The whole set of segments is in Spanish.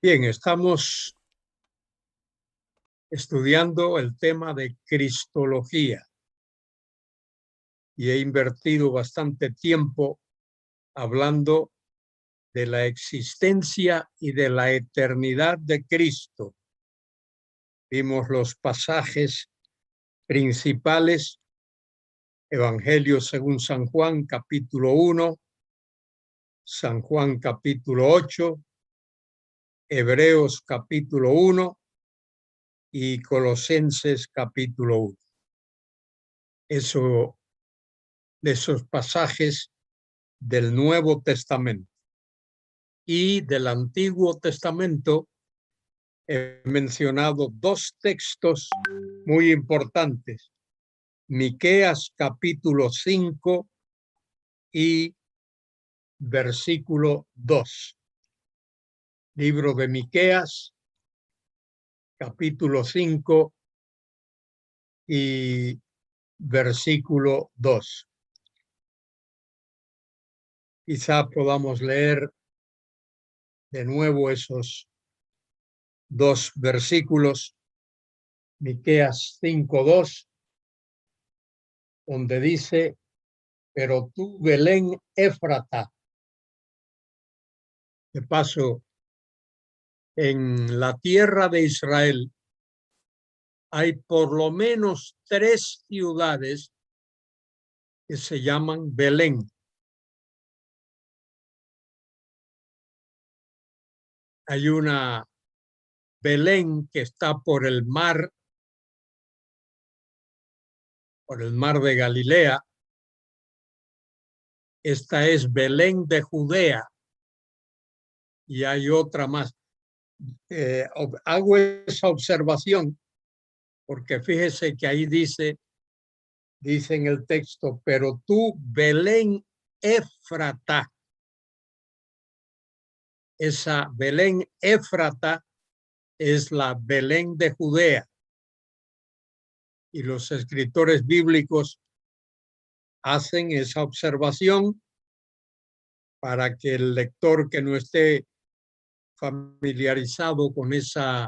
Bien, estamos estudiando el tema de Cristología y he invertido bastante tiempo hablando de la existencia y de la eternidad de Cristo. Vimos los pasajes principales: Evangelio según San Juan, capítulo 1, San Juan, capítulo 8, Hebreos, capítulo 1 y Colosenses, capítulo 1. De esos pasajes del Nuevo Testamento. Y del Antiguo Testamento he mencionado dos textos muy importantes: Miqueas capítulo 5 y versículo 2. Libro de Miqueas capítulo 5 y versículo 2. Quizá podamos leer de nuevo esos dos versículos. Miqueas 5:2, donde dice: pero tú, Belén Éfrata. De paso, en la tierra de Israel hay por lo menos 3 ciudades que se llaman Belén. Hay una Belén que está por el mar de Galilea. Esta es Belén de Judea. Y hay otra más. Hago esa observación porque fíjese que ahí dice en el texto: pero tú, Belén Éfrata. Esa Belén Éfrata es la Belén de Judea. Y los escritores bíblicos hacen esa observación para que el lector que no esté familiarizado con ese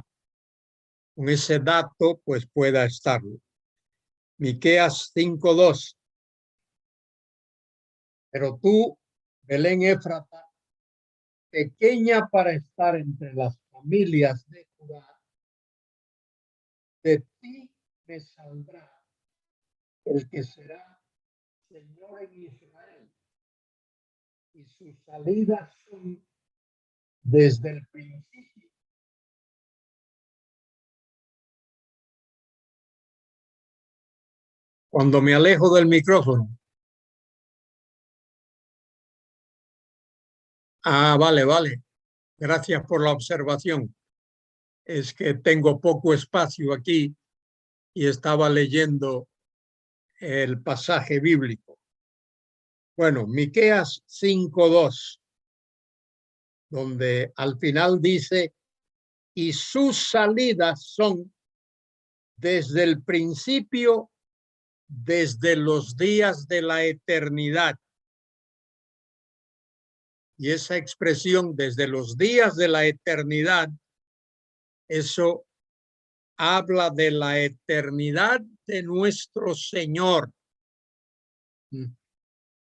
dato, pues pueda estarlo. Miqueas 5:2. Pero tú, Belén Éfrata, pequeña para estar entre las familias de Judá, de ti me saldrá el que será Señor en Israel, y sus salidas son desde el principio. Cuando me alejo del micrófono. Vale. Gracias por la observación. Es que tengo poco espacio aquí y estaba leyendo el pasaje bíblico. Bueno, Miqueas 5:2, donde al final dice: y sus salidas son desde el principio, desde los días de la eternidad. Y esa expresión, desde los días de la eternidad, eso habla de la eternidad de nuestro Señor.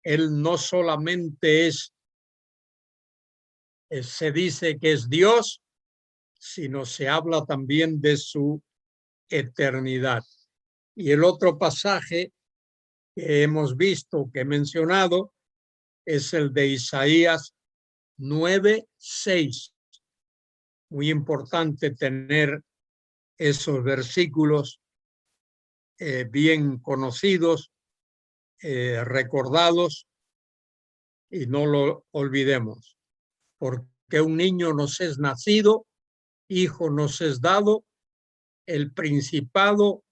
Él no solamente se dice que es Dios, sino se habla también de su eternidad. Y el otro pasaje que hemos visto, que he mencionado, es el de Isaías 9:6. Muy importante tener esos versículos bien conocidos, recordados, y no lo olvidemos. Porque un niño nos es nacido, hijo nos es dado, el principado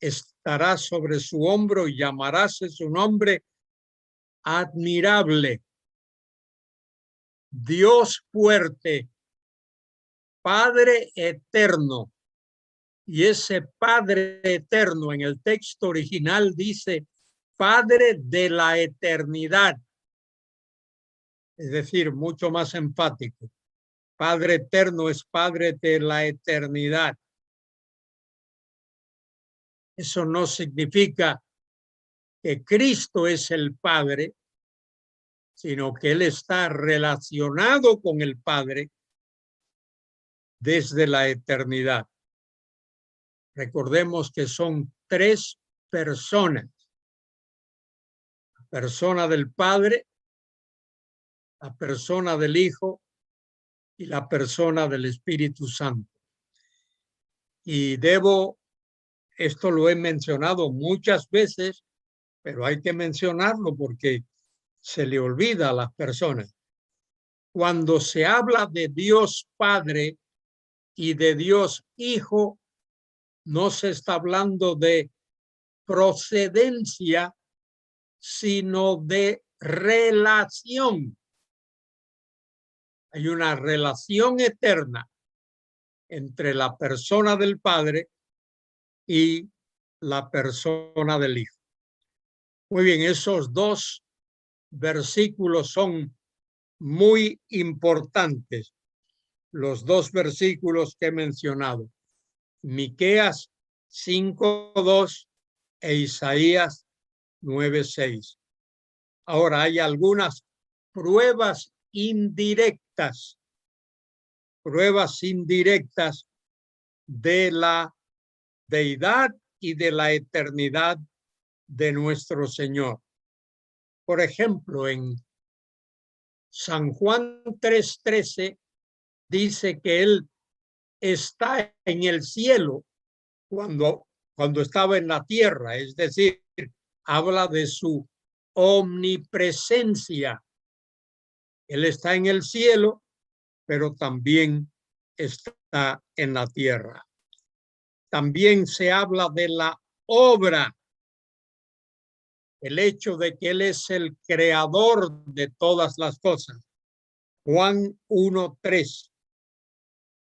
estará sobre su hombro y llamaráse su nombre Admirable, Dios fuerte, Padre eterno. Y ese Padre eterno en el texto original dice Padre de la eternidad. Es decir, mucho más enfático. Padre eterno es Padre de la eternidad. Eso no significa que Cristo es el Padre, sino que Él está relacionado con el Padre desde la eternidad. Recordemos que son tres personas: la persona del Padre, la persona del Hijo y la persona del Espíritu Santo. Y esto lo he mencionado muchas veces, pero hay que mencionarlo porque se le olvida a las personas. Cuando se habla de Dios Padre y de Dios Hijo, no se está hablando de procedencia, sino de relación. Hay una relación eterna entre la persona del Padre y la persona del Hijo. Muy bien, esos dos versículos son muy importantes, los dos versículos que he mencionado: Miqueas 5:2 e Isaías 9:6. Ahora, hay algunas pruebas indirectas de la deidad y de la eternidad de nuestro Señor. Por ejemplo, en San Juan 3:13 dice que Él está en el cielo cuando estaba en la tierra, es decir, habla de su omnipresencia. Él está en el cielo, pero también está en la tierra. También se habla de la obra, el hecho de que Él es el creador de todas las cosas. Juan 1:3.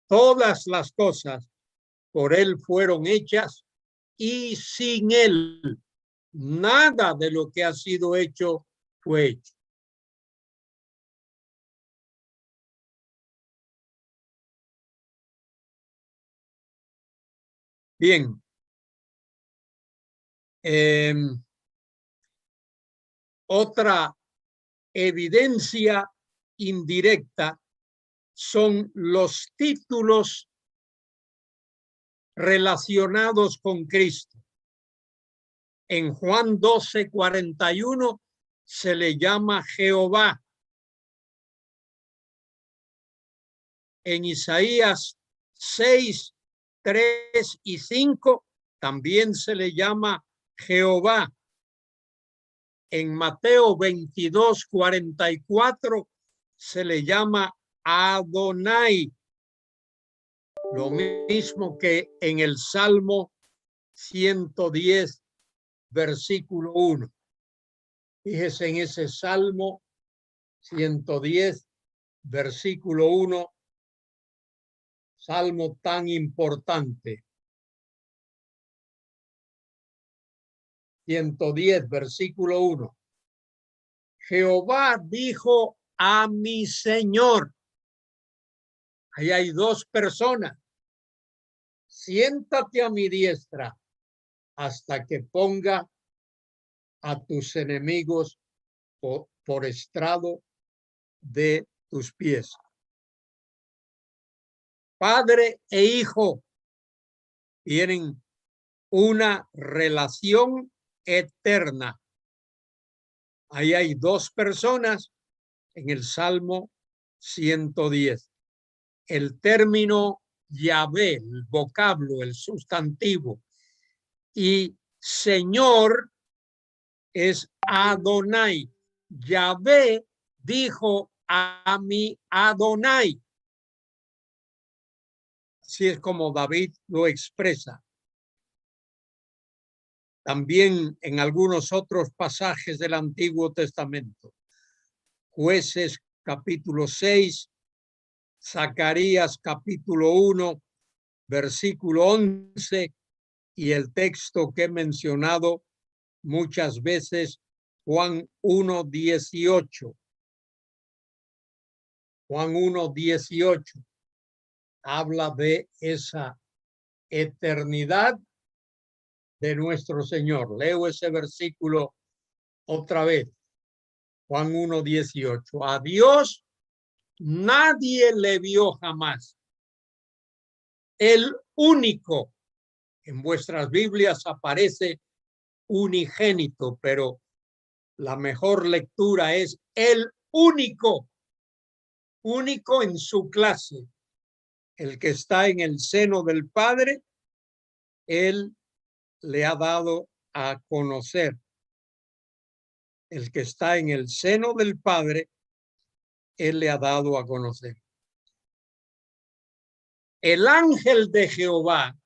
Todas las cosas por Él fueron hechas y sin Él nada de lo que ha sido hecho fue hecho. Bien. Otra evidencia indirecta son los títulos relacionados con Cristo. En Juan 12:41 se le llama Jehová. En Isaías 6:3 y 5 también se le llama Jehová. En Mateo 22:44 se le llama Adonai. Lo mismo que en el Salmo 110, versículo 1. Fíjese en ese Salmo 110, versículo 1, salmo tan importante. 110, versículo 1. Jehová dijo a mi Señor. Ahí hay dos personas. Siéntate a mi diestra hasta que ponga a tus enemigos por estrado de tus pies. Padre e hijo tienen una relación eterna. Ahí hay dos personas en el Salmo 110. El término Yahvé, el vocablo, el sustantivo, y Señor es Adonai. Yahvé dijo a mi Adonai. Así es como David lo expresa. También en algunos otros pasajes del Antiguo Testamento. Jueces capítulo 6, Zacarías capítulo 1, versículo 11, y el texto que he mencionado muchas veces, Juan 1:18. Juan 1:18 habla de esa eternidad de nuestro Señor. Leo ese versículo otra vez. Juan 1:18. A Dios nadie le vio jamás. El único, en vuestras Biblias aparece unigénito, pero la mejor lectura es el único, único en su clase, el que está en el seno del Padre, él le ha dado a conocer. El que está en el seno del Padre, él le ha dado a conocer. El ángel de Jehová,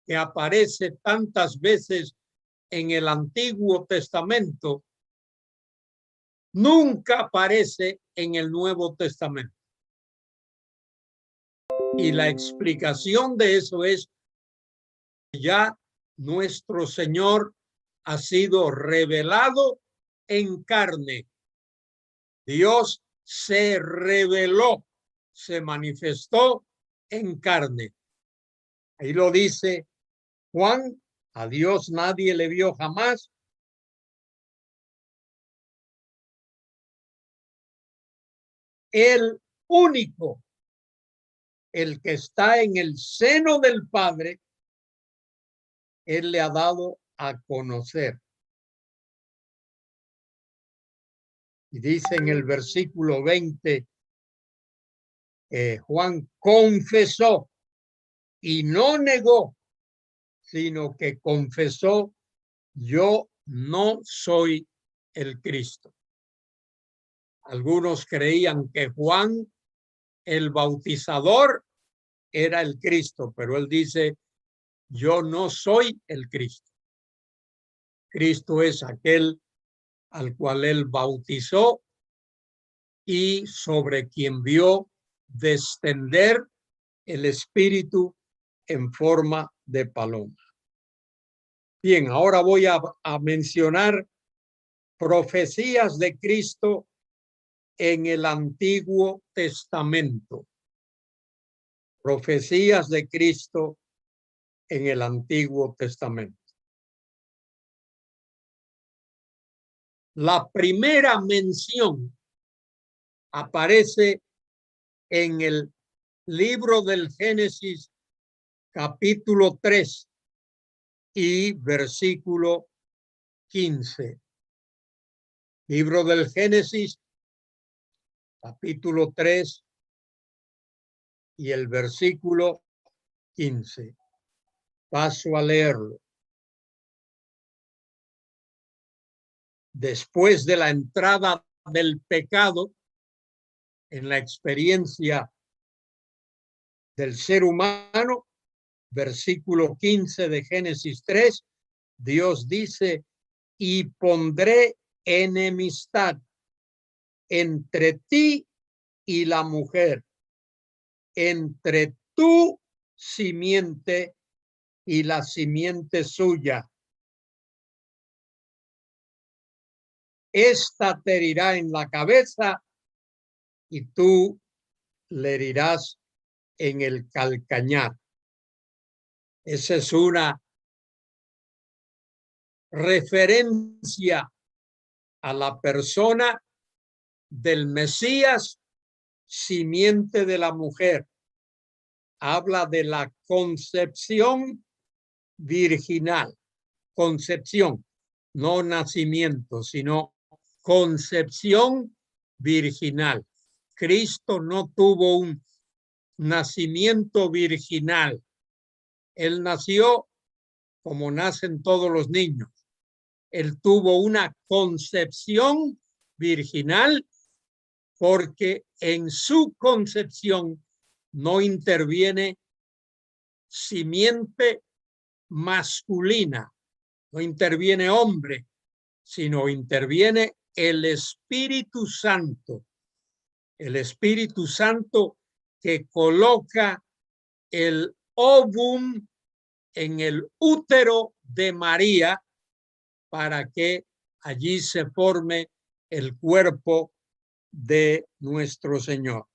que aparece tantas veces en el Antiguo Testamento, nunca aparece en el Nuevo Testamento. Y la explicación de eso es que ya nuestro Señor ha sido revelado en carne. Dios se reveló, se manifestó en carne. Ahí lo dice Juan, a Dios nadie le vio jamás. El único, el que está en el seno del Padre, él le ha dado a conocer. Y dice en el versículo 20, Juan confesó y no negó, sino que confesó: yo no soy el Cristo. Algunos creían que Juan el Bautizador era el Cristo, pero él dice: yo no soy el Cristo. Cristo es aquel al cual él bautizó y sobre quien vio descender el Espíritu en forma de paloma. Bien, ahora voy a mencionar profecías de Cristo en el Antiguo Testamento. Profecías de Cristo en el Antiguo Testamento. La primera mención aparece en el libro del Génesis, capítulo 3 y versículo 15. Libro del Génesis, capítulo 3 y el versículo 15. Paso a leerlo. Después de la entrada del pecado en la experiencia del ser humano, versículo 15 de Génesis 3, Dios dice: y pondré enemistad entre ti y la mujer, entre tu simiente y la simiente suya. Esta te herirá en la cabeza y tú le herirás en el calcañar. Esa es una referencia a la persona del Mesías, simiente de la mujer. Habla de la concepción virginal. Concepción, no nacimiento, sino concepción virginal. Cristo no tuvo un nacimiento virginal. Él nació como nacen todos los niños. Él tuvo una concepción virginal porque en su concepción no interviene simiente masculina, no interviene hombre, sino interviene el Espíritu Santo. El Espíritu Santo que coloca el ovum en el útero de María para que allí se forme el cuerpo de nuestro Señor.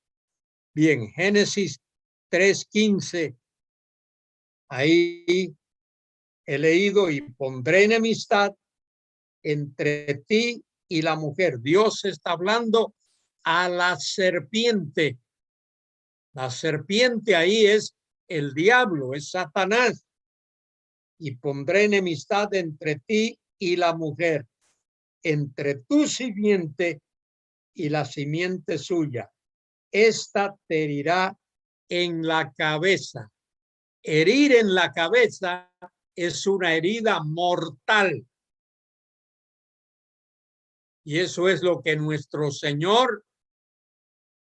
Bien, Génesis 3:15, ahí he leído: y pondré enemistad entre ti y la mujer. Dios está hablando a la serpiente. La serpiente ahí es el diablo, es Satanás. Y pondré enemistad entre ti y la mujer, entre tu simiente y la simiente suya. Esta te herirá en la cabeza. Herir en la cabeza es una herida mortal. Y eso es lo que nuestro Señor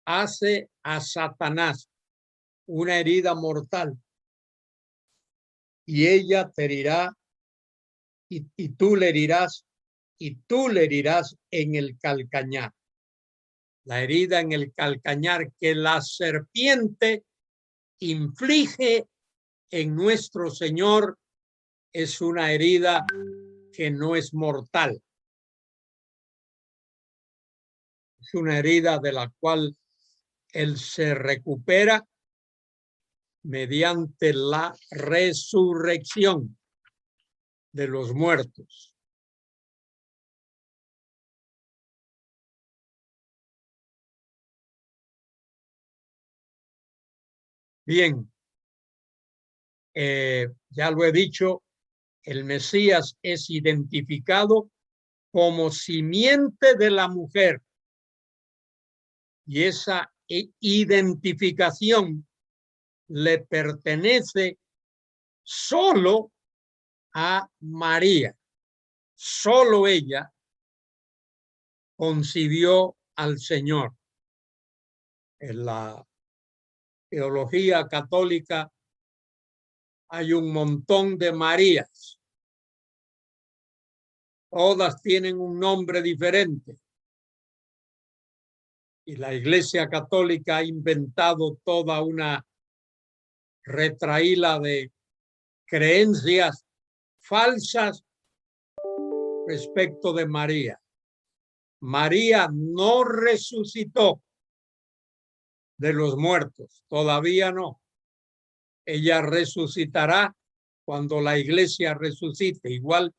hace a Satanás, una herida mortal. Y ella te herirá, y tú le herirás, y tú le herirás en el calcañar. La herida en el calcañar que la serpiente inflige en nuestro Señor es una herida que no es mortal. Es una herida de la cual él se recupera mediante la resurrección de los muertos. Bien, ya lo he dicho, el Mesías es identificado como simiente de la mujer, y esa identificación le pertenece solo a María. Solo ella concibió al Señor. En la teología católica hay un montón de Marías. Todas tienen un nombre diferente. Y la Iglesia Católica ha inventado toda una retahíla de creencias falsas respecto de María. María no resucitó de los muertos, todavía no. Ella resucitará cuando la Iglesia resucite, igual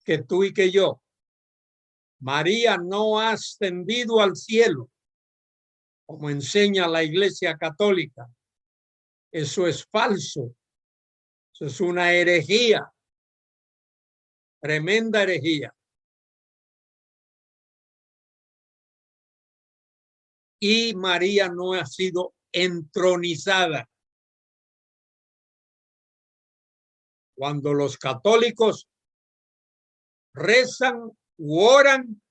que tú y que yo. María no ha ascendido al cielo, como enseña la Iglesia Católica. Eso es falso. Eso es una herejía, tremenda herejía. Y María no ha sido entronizada. Cuando los católicos rezan u oran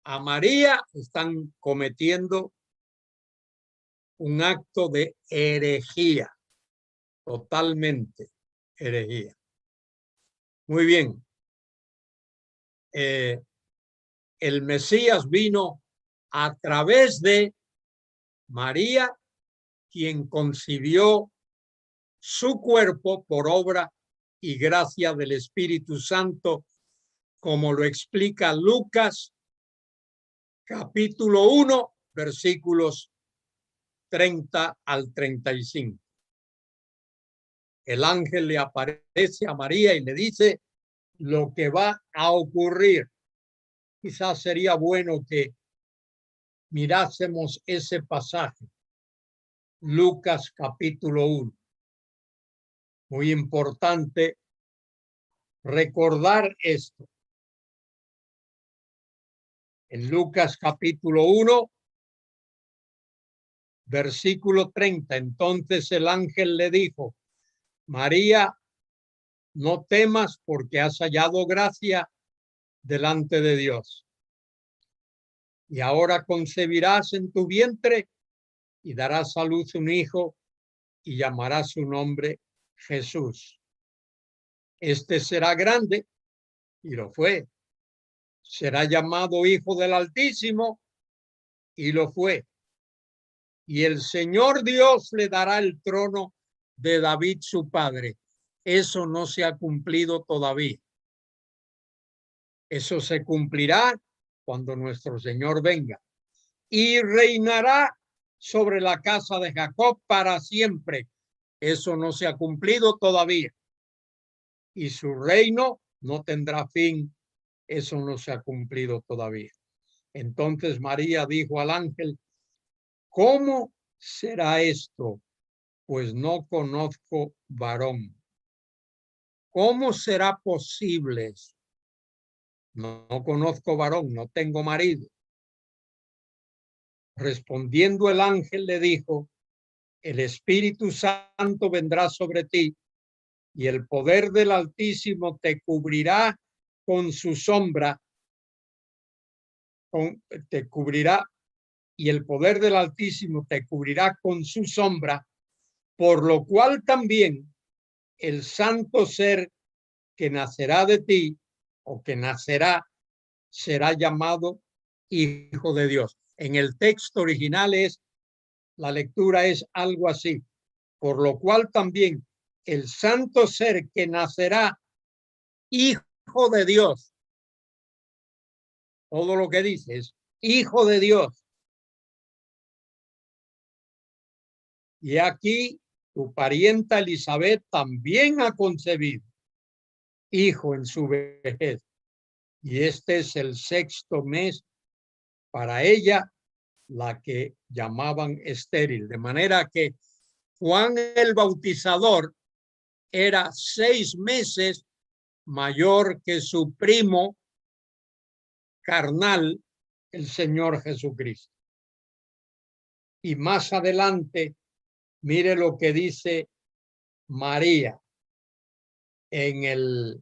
a María, están cometiendo un acto de herejía, totalmente herejía. Muy bien. El Mesías vino a través de María, quien concibió su cuerpo por obra y gracia del Espíritu Santo, como lo explica Lucas, capítulo 1, versículos 30 al 35. El ángel le aparece a María y le dice lo que va a ocurrir. Quizás sería bueno que mirásemos ese pasaje. Lucas capítulo 1. Muy importante recordar esto. En Lucas capítulo 1, versículo 30. Entonces el ángel le dijo: María, no temas, porque has hallado gracia delante de Dios. Y ahora concebirás en tu vientre y darás a luz un hijo y llamarás su nombre Jesús. Este será grande, y lo fue. Será llamado Hijo del Altísimo, y lo fue. Y el Señor Dios le dará el trono de David su padre. Eso no se ha cumplido todavía. Eso se cumplirá cuando nuestro Señor venga. y reinará sobre la casa de Jacob para siempre. Eso no se ha cumplido todavía. Y su reino no tendrá fin. Eso no se ha cumplido todavía. Entonces María dijo al ángel: ¿cómo será esto? Pues no conozco varón. ¿Cómo será posible? No conozco varón, no tengo marido. Respondiendo el ángel le dijo: el Espíritu Santo vendrá sobre ti y el poder del Altísimo te cubrirá con su sombra. Te cubrirá y el poder del Altísimo te cubrirá con su sombra, por lo cual también el santo ser que nacerá de ti o que nacerá será llamado Hijo de Dios. En el texto original la lectura es algo así: por lo cual también el santo ser que nacerá Hijo de Dios. Todo lo que dice es Hijo de Dios. Y aquí tu parienta Elizabeth también ha concebido hijo en su vejez. Y este es el 6º mes para ella, la que llamaban estéril. De manera que Juan el Bautizador era 6 meses mayor que su primo carnal, el Señor Jesucristo. Y más adelante, mire lo que dice María en el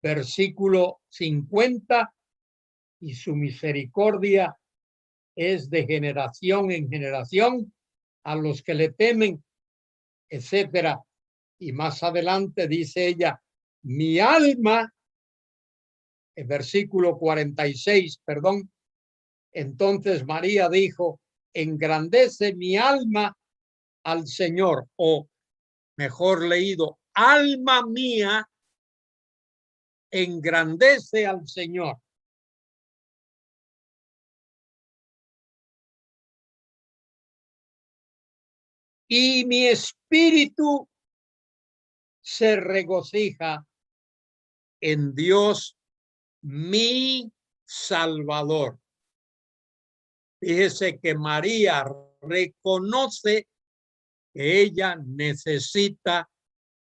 versículo 50, y su misericordia es de generación en generación a los que le temen, etcétera. Y más adelante dice ella: mi alma, el versículo 46, perdón. Entonces María dijo: engrandece mi alma al Señor, o mejor leído, alma mía, engrandece al Señor. Y mi espíritu se regocija en Dios, mi Salvador. Fíjese que María reconoce que ella necesita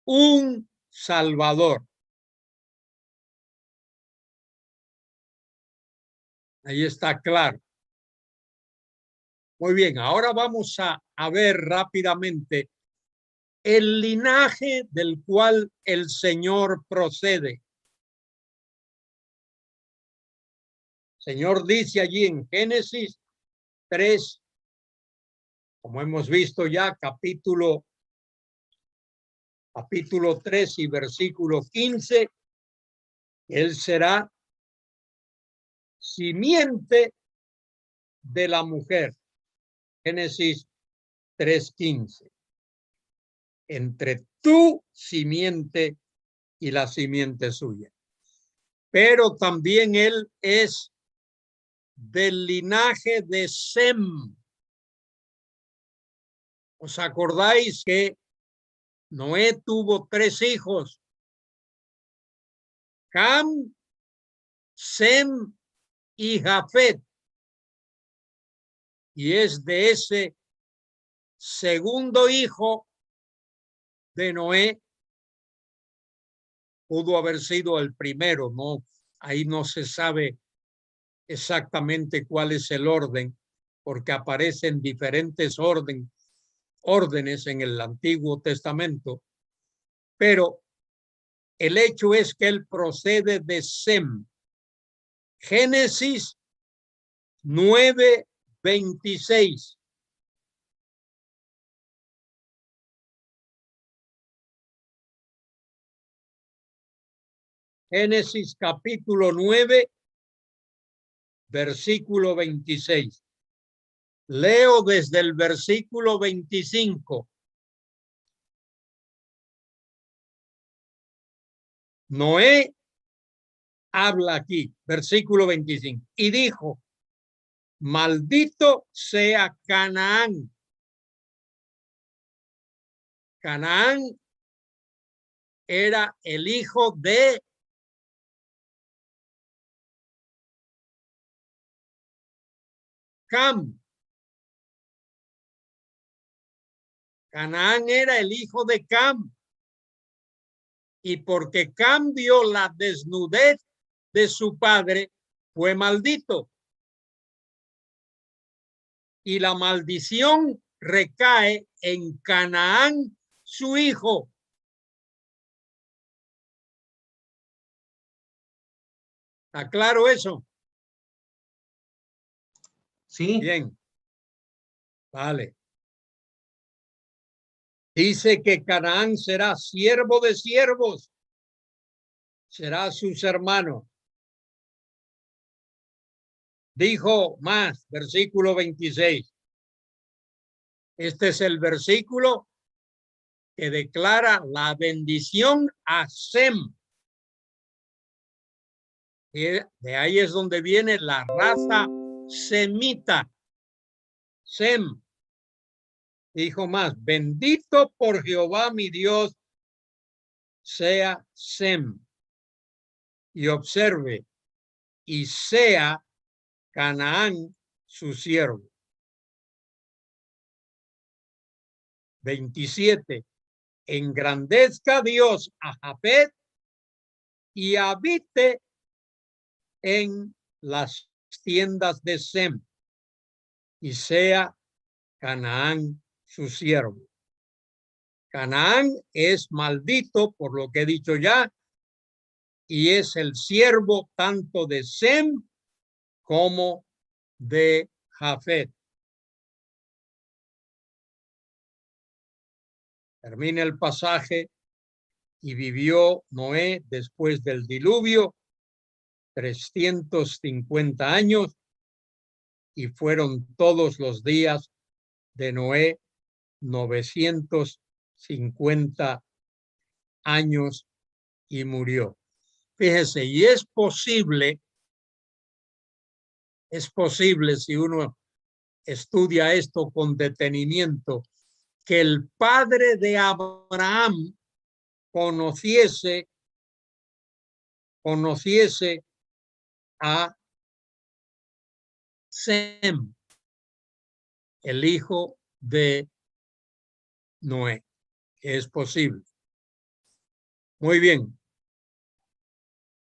un Salvador. Ahí está claro. Muy bien, ahora vamos a ver rápidamente el linaje del cual el Señor procede. El Señor dice allí en Génesis 3, como hemos visto ya, capítulo 3 y versículo 15, él será simiente de la mujer. Génesis 3:15. Entre tu simiente y la simiente suya. Pero también él es del linaje de Sem. ¿Os acordáis que Noé tuvo 3 hijos? Cam, Sem y Jafet. Y es de ese segundo hijo de Noé, pudo haber sido el primero, ¿no? Ahí no se sabe exactamente cuál es el orden, porque aparecen diferentes órdenes en el Antiguo Testamento, pero el hecho es que él procede de Sem. Génesis 9:26. Génesis capítulo 9, versículo 26. Leo desde el versículo 25. Noé habla aquí, versículo 25, y dijo, maldito sea Canaán. Canaán era el hijo de Cam. Canaán era el hijo de Cam. Y porque Cam vio la desnudez de su padre, fue maldito. Y la maldición recae en Canaán, su hijo. ¿Está claro eso? Sí. Bien. Vale. Dice que Canaán será siervo de siervos, será sus hermanos. Dijo más, versículo 26. Este es el versículo que declara la bendición a Sem. De ahí es donde viene la raza semita. Sem. Dijo más, bendito por Jehová mi Dios sea Sem. Y observe, y sea Canaán su siervo. 27. Engrandezca Dios a Jafet y habite en las tiendas de Sem y sea Canaán su siervo. Canaán es maldito por lo que he dicho ya y es el siervo tanto de Sem como de Jafet. Termina el pasaje y vivió Noé después del diluvio 350 años y fueron todos los días de Noé 950 años y murió. Fíjese, y es posible si uno estudia esto con detenimiento, que el padre de Abraham conociese a Sem, el hijo de Noé. Es posible. Muy bien.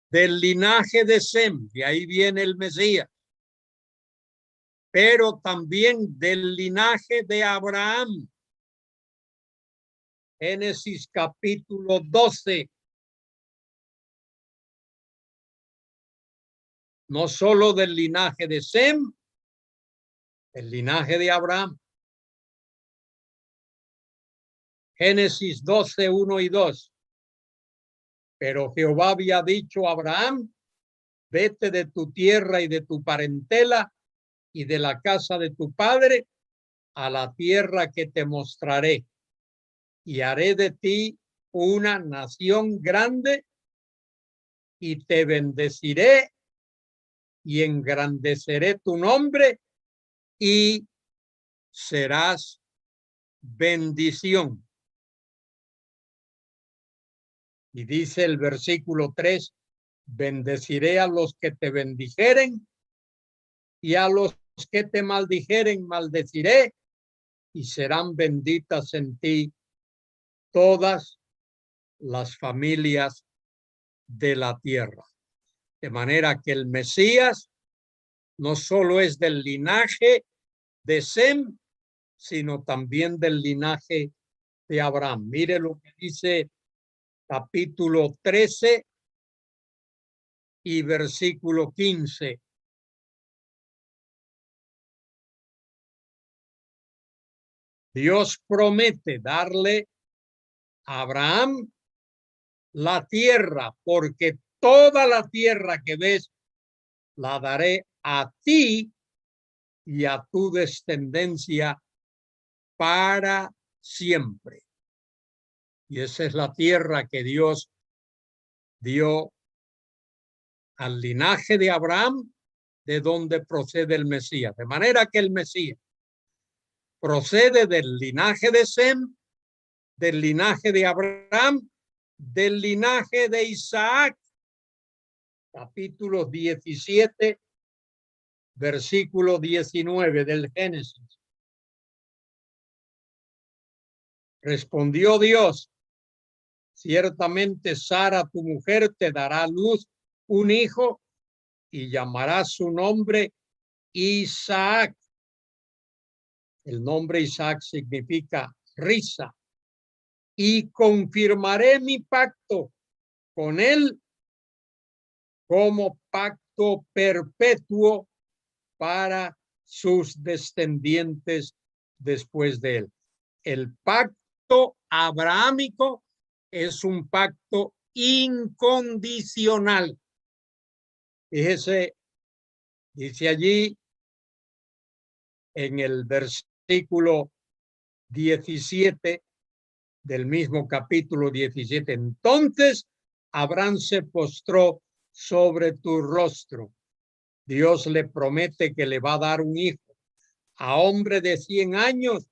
Del linaje de Sem, de ahí viene el Mesías, pero también del linaje de Abraham. Génesis capítulo 12. No solo del linaje de Sem, el linaje de Abraham. Génesis 12, 1 y 2. Pero Jehová había dicho a Abraham, vete de tu tierra y de tu parentela y de la casa de tu padre a la tierra que te mostraré y haré de ti una nación grande y te bendeciré y engrandeceré tu nombre y serás bendición. Y dice el versículo 3, bendeciré a los que te bendijeren y a los que te maldijeren maldeciré y serán benditas en ti todas las familias de la tierra. De manera que el Mesías no solo es del linaje de Sem, sino también del linaje de Abraham. Mire lo que dice capítulo 13 y versículo 15. Dios promete darle a Abraham la tierra, porque toda la tierra que ves la daré a ti y a tu descendencia para siempre. Y esa es la tierra que Dios dio al linaje de Abraham, de donde procede el Mesías. De manera que el Mesías procede del linaje de Sem, del linaje de Abraham, del linaje de Isaac. Capítulo 17, versículo 19 del Génesis. Respondió Dios: ciertamente Sara, tu mujer, te dará a luz un hijo y llamará su nombre Isaac. El nombre Isaac significa risa. Y confirmaré mi pacto con él como pacto perpetuo para sus descendientes después de él. El pacto abrahámico es un pacto incondicional. Fíjese, dice allí en el versículo 17 del mismo capítulo 17. Entonces Abraham se postró sobre tu rostro. Dios le promete que le va a dar un hijo. A hombre de 100 años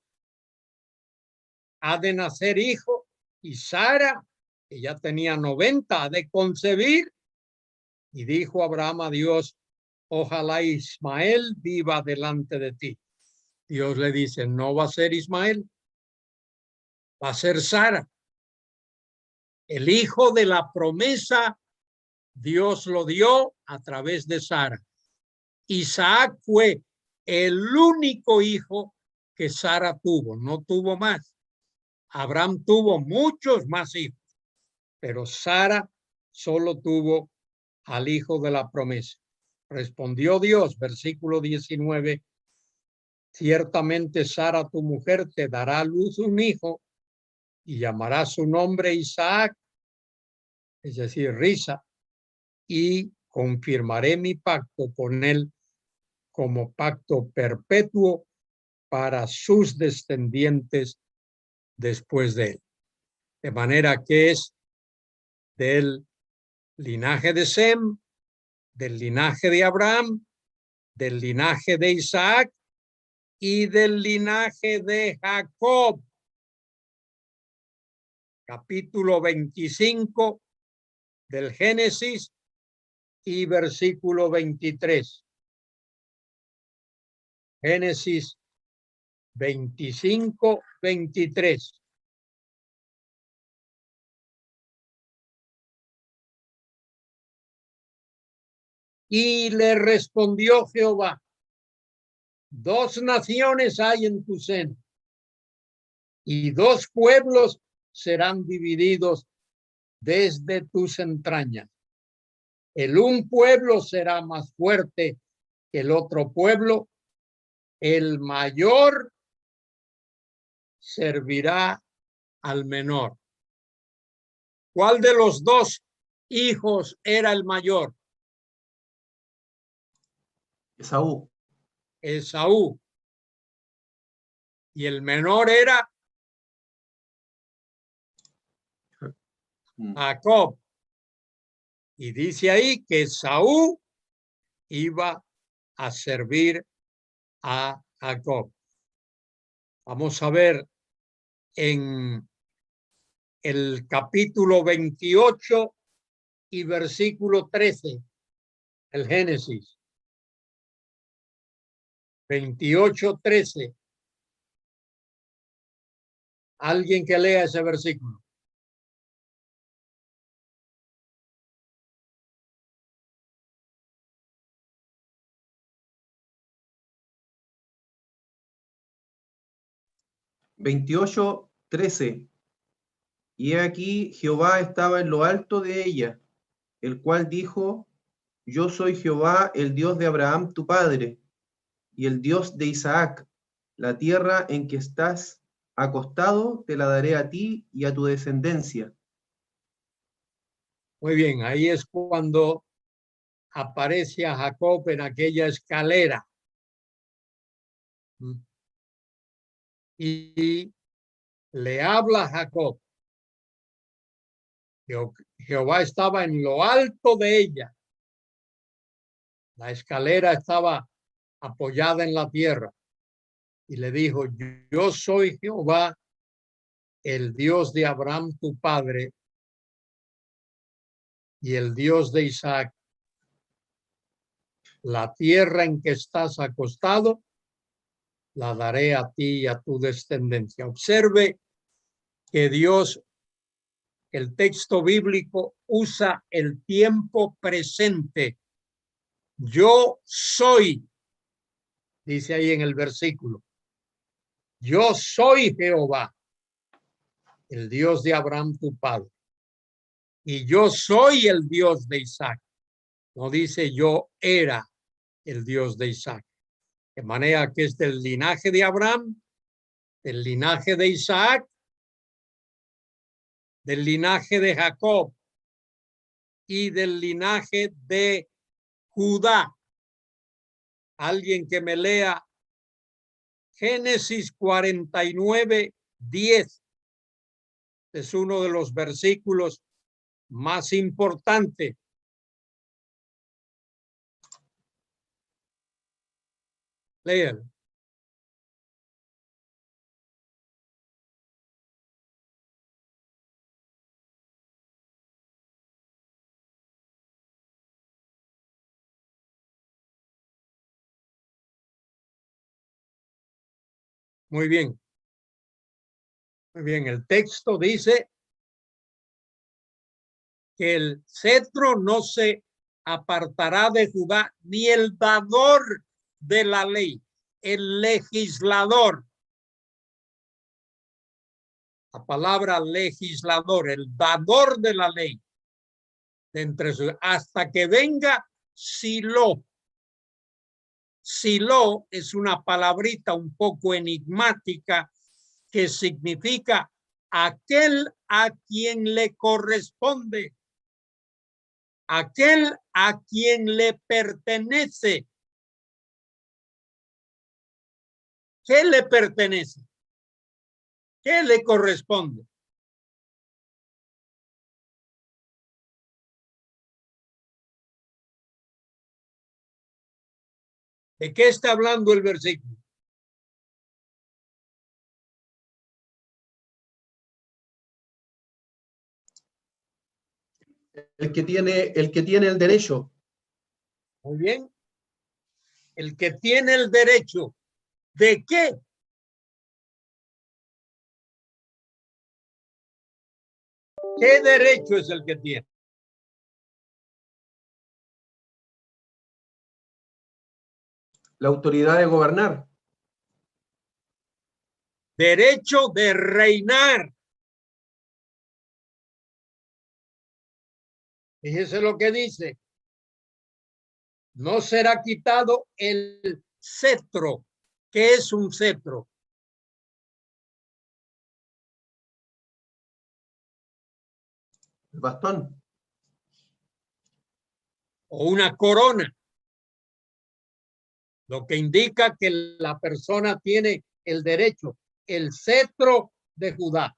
ha de nacer hijo, y Sara, que ya tenía 90, ha de concebir. Y dijo Abraham a Dios: ojalá Ismael viva delante de ti. Dios le dice: no va a ser Ismael, va a ser Sara. El hijo de la promesa, Dios lo dio a través de Sara. Isaac fue el único hijo que Sara tuvo, no tuvo más. Abraham tuvo muchos más hijos, pero Sara solo tuvo al hijo de la promesa. Respondió Dios, versículo 19, ciertamente Sara, tu mujer, te dará a luz un hijo y llamará su nombre Isaac, es decir, risa, y confirmaré mi pacto con él como pacto perpetuo para sus descendientes después de él. De manera que es del linaje de Sem, del linaje de Abraham, del linaje de Isaac y del linaje de Jacob. Capítulo 25 del Génesis y versículo 23. Génesis 25, 23. Y le respondió Jehová: dos naciones hay en tu seno, y dos pueblos serán divididos desde tus entrañas. El un pueblo será más fuerte que el otro pueblo, el mayor servirá al menor. ¿Cuál de los dos hijos era el mayor? Esaú. Esaú. Y el menor era Jacob. Y dice ahí que Esaú iba a servir a Jacob. Vamos a ver en el capítulo 28 y versículo 13, el Génesis. 28, 13. Alguien que lea ese versículo. Veintiocho, 13. Y he aquí Jehová estaba en lo alto de ella, el cual dijo: yo soy Jehová, el Dios de Abraham tu padre, y el Dios de Isaac. La tierra en que estás acostado te la daré a ti y a tu descendencia. Muy bien, ahí es cuando aparece a Jacob en aquella escalera. Y le habla a Jacob Jehová estaba en lo alto de ella. La escalera estaba apoyada en la tierra. Y le dijo, yo soy Jehová, el Dios de Abraham, tu padre, y el Dios de Isaac. La tierra en que estás acostado, la daré a ti y a tu descendencia. Observe que Dios, el texto bíblico, usa el tiempo presente. Yo soy, dice ahí en el versículo. Yo soy Jehová, el Dios de Abraham, tu padre. Y yo soy el Dios de Isaac. No dice yo era el Dios de Isaac. De manera que es del linaje de Abraham, del linaje de Isaac, del linaje de Jacob y del linaje de Judá. Alguien que me lea Génesis 49, 10. Es uno de los versículos más importantes. Léalo. Muy bien. Muy bien. El texto dice que el cetro no se apartará de Judá, ni el dador de la ley, el legislador. La palabra legislador, el dador de la ley, de entre sus, hasta que venga Silo. Silo es una palabrita un poco enigmática que significa aquel a quien le corresponde, aquel a quien le pertenece. ¿Qué le pertenece? ¿Qué le corresponde? ¿De qué está hablando el versículo? El que tiene el derecho. Muy bien. El que tiene el derecho. ¿De qué? ¿Qué derecho es el que tiene? La autoridad de gobernar. Derecho de reinar. Fíjese lo que dice. No será quitado el cetro. ¿Qué es un cetro? El bastón. O una corona. Lo que indica que la persona tiene el derecho, el cetro de Judá,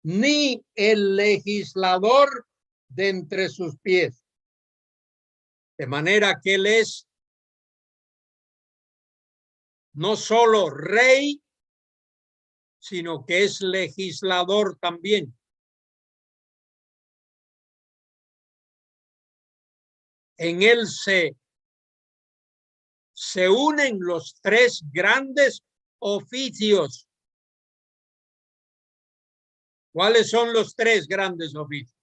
ni el legislador de entre sus pies. De manera que él es no solo rey, sino que es legislador también. En él se unen los tres grandes oficios. ¿Cuáles son los tres grandes oficios?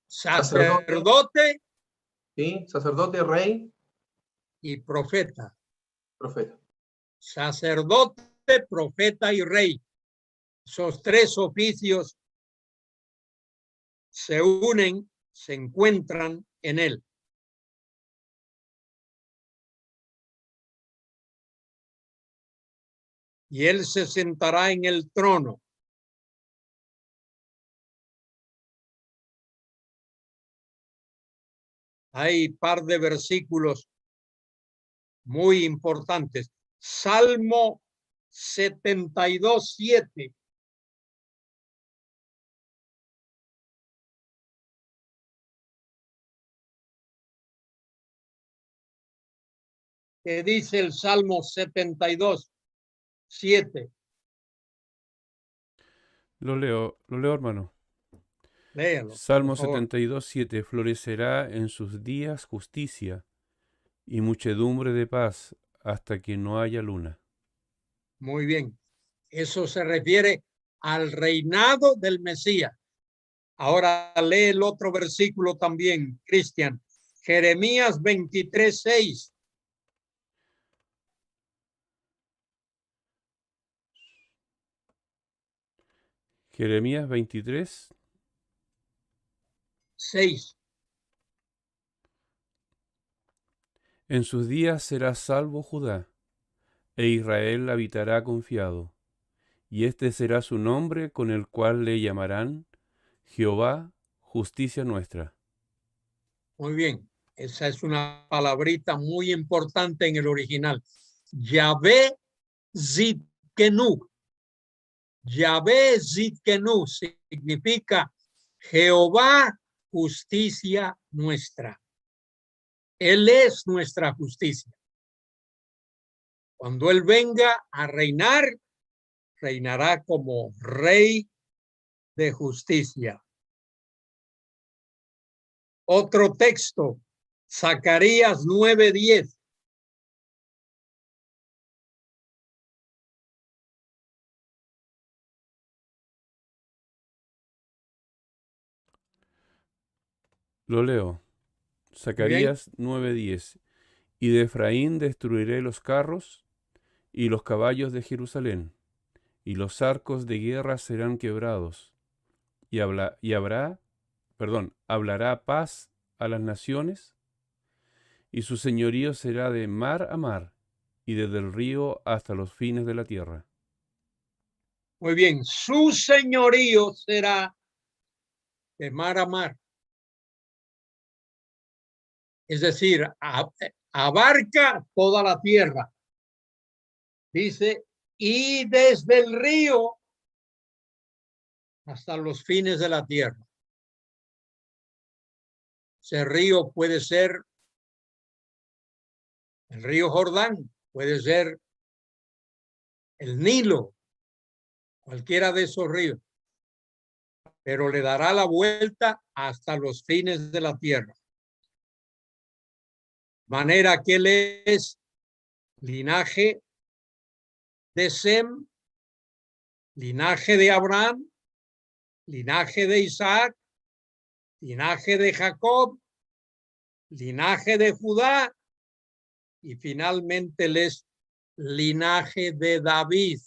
Sacerdote, sí, sacerdote, rey y profeta. Profeta. Sacerdote, profeta y rey. Esos tres oficios se unen, se encuentran en él. Y él se sentará en el trono. Hay par de versículos muy importantes. Salmo 72:7. ¿Qué dice el Salmo 72:7? Lo leo, hermano. Léalo, por Salmo favor. 72:7. Florecerá en sus días justicia y muchedumbre de paz hasta que no haya luna. Muy bien. Eso se refiere al reinado del Mesías. Ahora lee el otro versículo también, Cristian. Jeremías 23:6. Jeremías 23. 6. En sus días será salvo Judá, e Israel habitará confiado, y este será su nombre con el cual le llamarán Jehová, justicia nuestra. Muy bien. Esa es una palabrita muy importante en el original. Yahvé Zidkenu. Yahvé Zidkenu significa Jehová, justicia nuestra. Él es nuestra justicia. Cuando Él venga a reinar, reinará como Rey de justicia. Otro texto, Zacarías 9:10. Lo leo. Muy bien. Zacarías 9:10. Y de Efraín destruiré los carros y los caballos de Jerusalén, y los arcos de guerra serán quebrados, y hablará paz a las naciones, y su señorío será de mar a mar, y desde el río hasta los fines de la tierra. Muy bien. Su señorío será de mar a mar. Es decir, abarca toda la tierra. Dice, y desde el río hasta los fines de la tierra. Ese río puede ser el río Jordán, puede ser el Nilo, cualquiera de esos ríos, pero le dará la vuelta hasta los fines de la tierra. Manera que él es linaje de Sem, linaje de Abraham, linaje de Isaac, linaje de Jacob, linaje de Judá y finalmente él es linaje de David.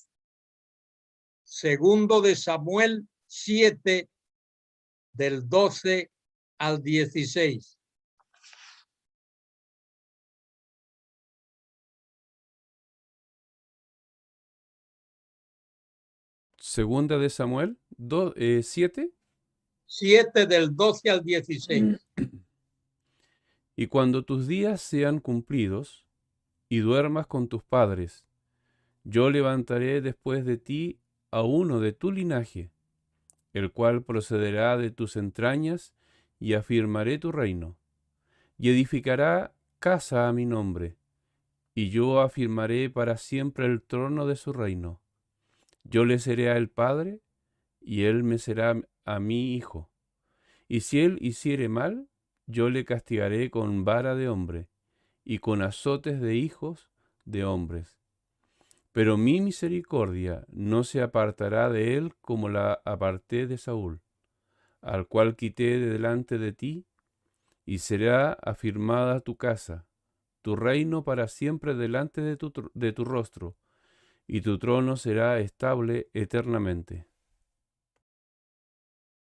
Segundo de Samuel 7, del 12 al 16. Segunda de Samuel 7. 7 del 12 al 16. Y cuando tus días sean cumplidos, y duermas con tus padres, yo levantaré después de ti a uno de tu linaje, el cual procederá de tus entrañas, y afirmaré tu reino, y edificará casa a mi nombre, y yo afirmaré para siempre el trono de su reino. Yo le seré a él padre, y él me será a mí hijo. Y si él hiciere mal, yo le castigaré con vara de hombre, y con azotes de hijos de hombres. Pero mi misericordia no se apartará de él como la aparté de Saúl, al cual quité de delante de ti, y será afirmada tu casa, tu reino para siempre delante de tu rostro, y tu trono será estable eternamente.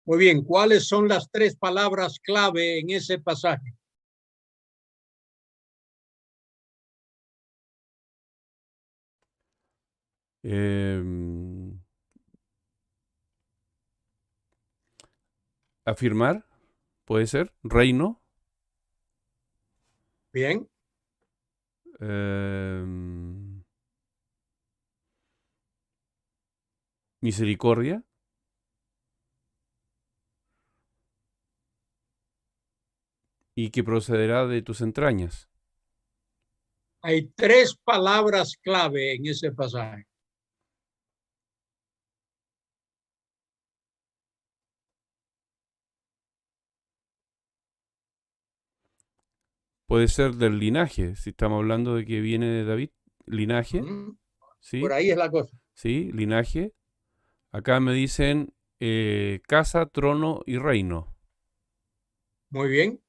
Muy bien, ¿cuáles son las tres palabras clave en ese pasaje? Afirmar, puede ser, reino. Bien, em, misericordia, y que procederá de tus entrañas. Hay tres palabras clave en ese pasaje. Puede ser del linaje, si estamos hablando de que viene de David, linaje, ¿sí? Por ahí es la cosa. Sí, linaje. Acá me dicen casa, trono y reino. Muy bien.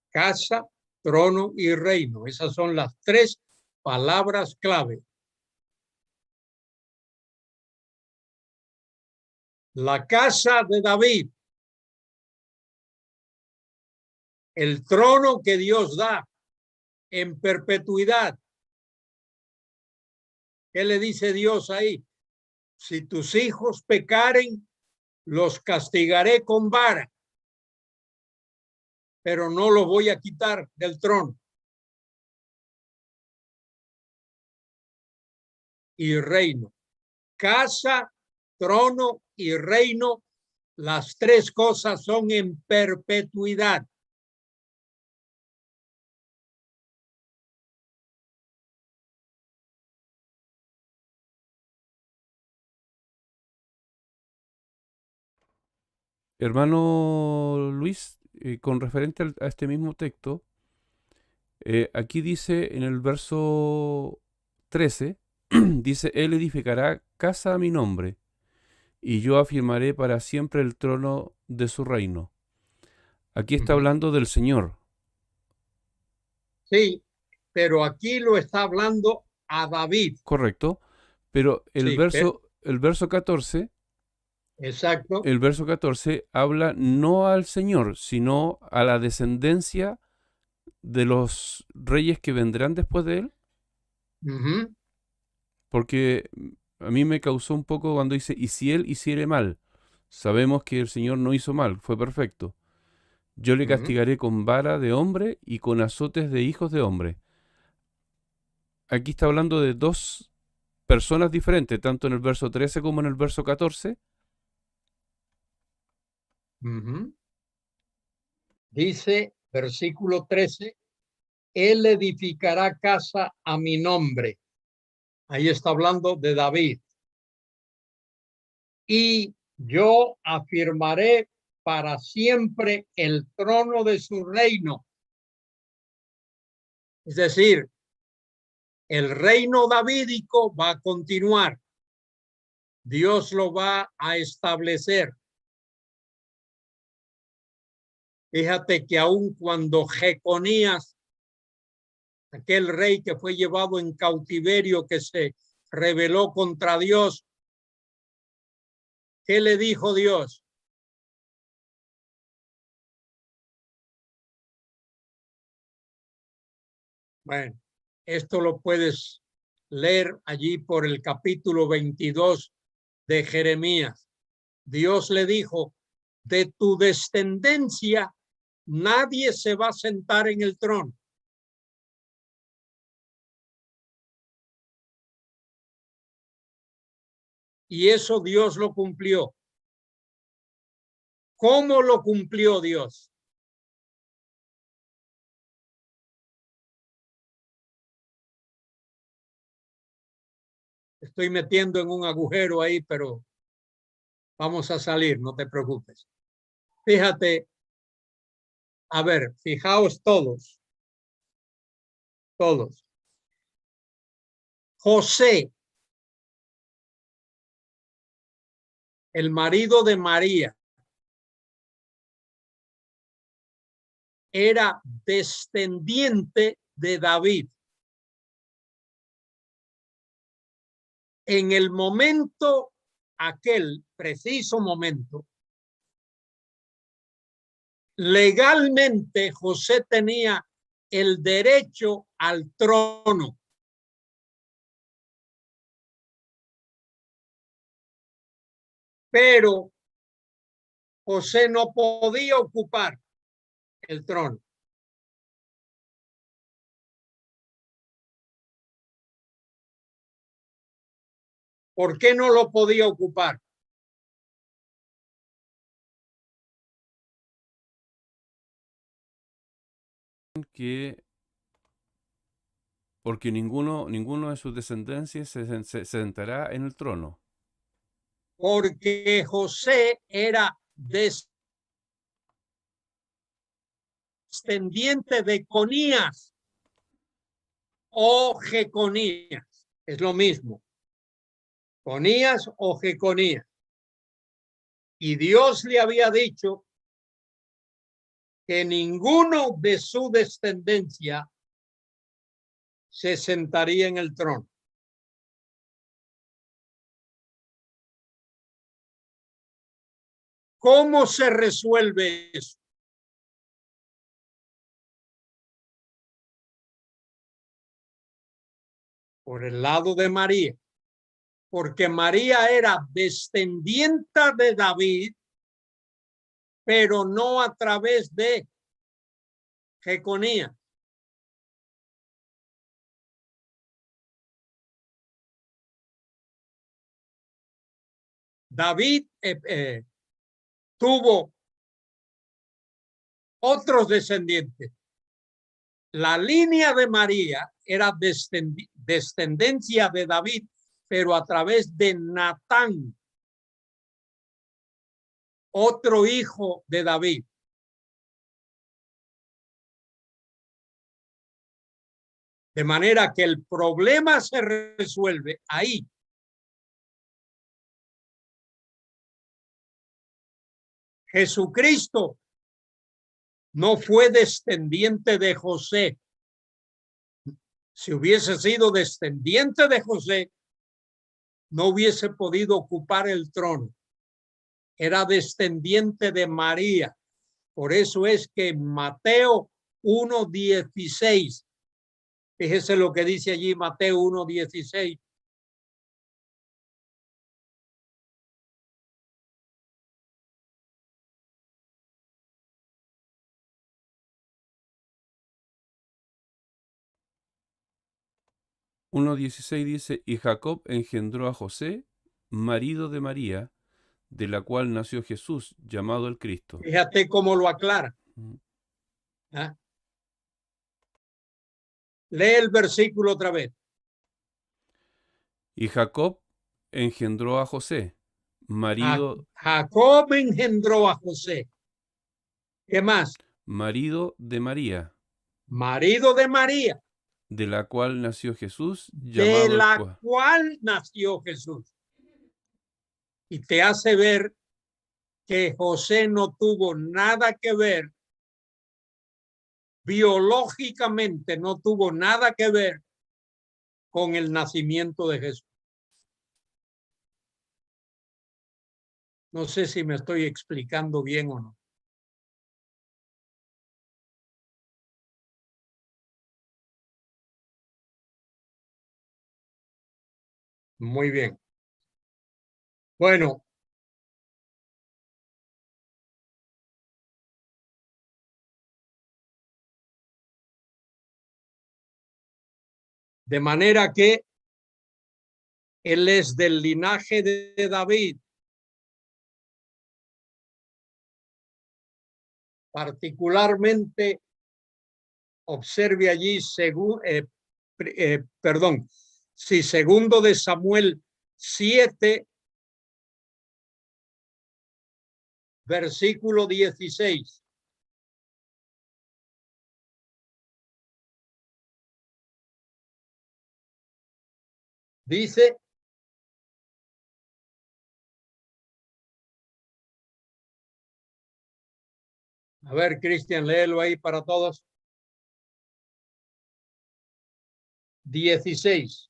Casa, trono y reino. Esas son las tres palabras clave. La casa de David, el trono que Dios da en perpetuidad. ¿Qué le dice Dios ahí? Si tus hijos pecaren, los castigaré con vara, pero no los voy a quitar del trono. Y reino. Casa, trono y reino, las tres cosas son en perpetuidad. Hermano Luis, con referente a este mismo texto, aquí dice en el verso 13, dice, Él edificará casa a mi nombre, y yo afirmaré para siempre el trono de su reino. Aquí está hablando del Señor. Sí, pero aquí lo está hablando a David. Correcto, pero Sí, el verso 14, exacto. el verso 14 habla no al Señor, sino a la descendencia de los reyes que vendrán después de él, porque a mí me causó un poco cuando dice, y si él hiciere mal, sabemos que el Señor no hizo mal, fue perfecto. Yo le castigaré con vara de hombre y con azotes de hijos de hombre. Aquí está hablando de dos personas diferentes, tanto en el verso 13 como en el verso 14. Dice, versículo 13, Él edificará casa a mi nombre. Ahí está hablando de David. Y yo afirmaré para siempre el trono de su reino. Es decir, el reino davídico va a continuar. Dios lo va a establecer. Fíjate que aun cuando Jeconías, aquel rey que fue llevado en cautiverio, que se rebeló contra Dios, ¿qué le dijo Dios? Bueno, esto lo puedes leer allí por el capítulo 22 de Jeremías. Dios le dijo, de tu descendencia nadie se va a sentar en el trono. Y eso Dios lo cumplió. ¿Cómo lo cumplió Dios? Estoy metiendo en un agujero ahí, pero vamos a salir, no te preocupes. Fíjate, a ver, fijaos todos. José, el marido de María, era descendiente de David. En el momento, aquel preciso momento, legalmente José tenía el derecho al trono. Pero José no podía ocupar el trono. ¿Por qué no lo podía ocupar? Porque ninguno de sus descendencias se sentará en el trono. Porque José era descendiente de Conías o Jeconías. Es lo mismo. Conías o Jeconías. Y Dios le había dicho que ninguno de su descendencia se sentaría en el trono. ¿Cómo se resuelve eso? Por el lado de María, porque María era descendiente de David, pero no a través de Jeconías. David tuvo otros descendientes. La línea de María era descendencia de David, pero a través de Natán, otro hijo de David. De manera que el problema se resuelve ahí. Jesucristo no fue descendiente de José. Si hubiese sido descendiente de José, no hubiese podido ocupar el trono. Era descendiente de María. Por eso es que Mateo 1:16, fíjese lo que dice allí Mateo 1:16. Dice, y Jacob engendró a José, marido de María, de la cual nació Jesús, llamado el Cristo. Fíjate cómo lo aclara. ¿Ah? Lee el versículo otra vez. Y Jacob engendró a José, marido... Jacob engendró a José. ¿Qué más? Marido de María. Marido de María. De la cual nació Jesús, de la cual nació Jesús. Y te hace ver que José no tuvo nada que ver, biológicamente no tuvo nada que ver con el nacimiento de Jesús. No sé si me estoy explicando bien o no. Muy bien. Bueno. De manera que él es del linaje de David. Particularmente, observe allí, si segundo de Samuel 7, versículo 16. Dice, a ver, Cristian, léelo ahí para todos. 16.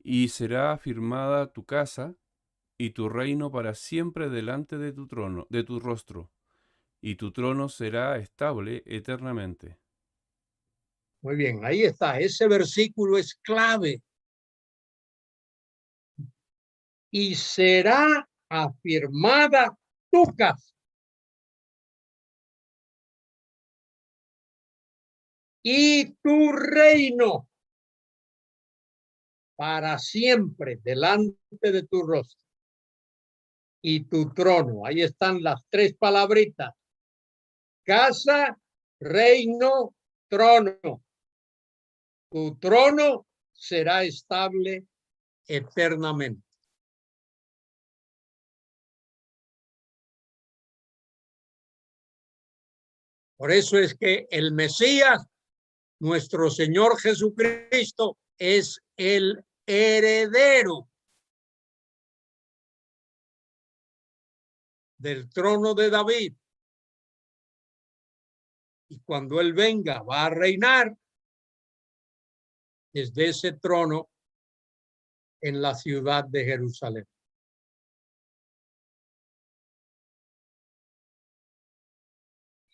Y será afirmada tu casa y tu reino para siempre delante de tu trono, de tu rostro, y tu trono será estable eternamente. Muy bien, ahí está. Ese versículo es clave. Y será afirmada tu casa y tu reino para siempre delante de tu rostro y tu trono. Ahí están las tres palabritas: casa, reino, trono. Tu trono será estable eternamente. Por eso es que el Mesías, nuestro Señor Jesucristo, es el heredero del trono de David. Y cuando Él venga, va a reinar desde ese trono en la ciudad de Jerusalén.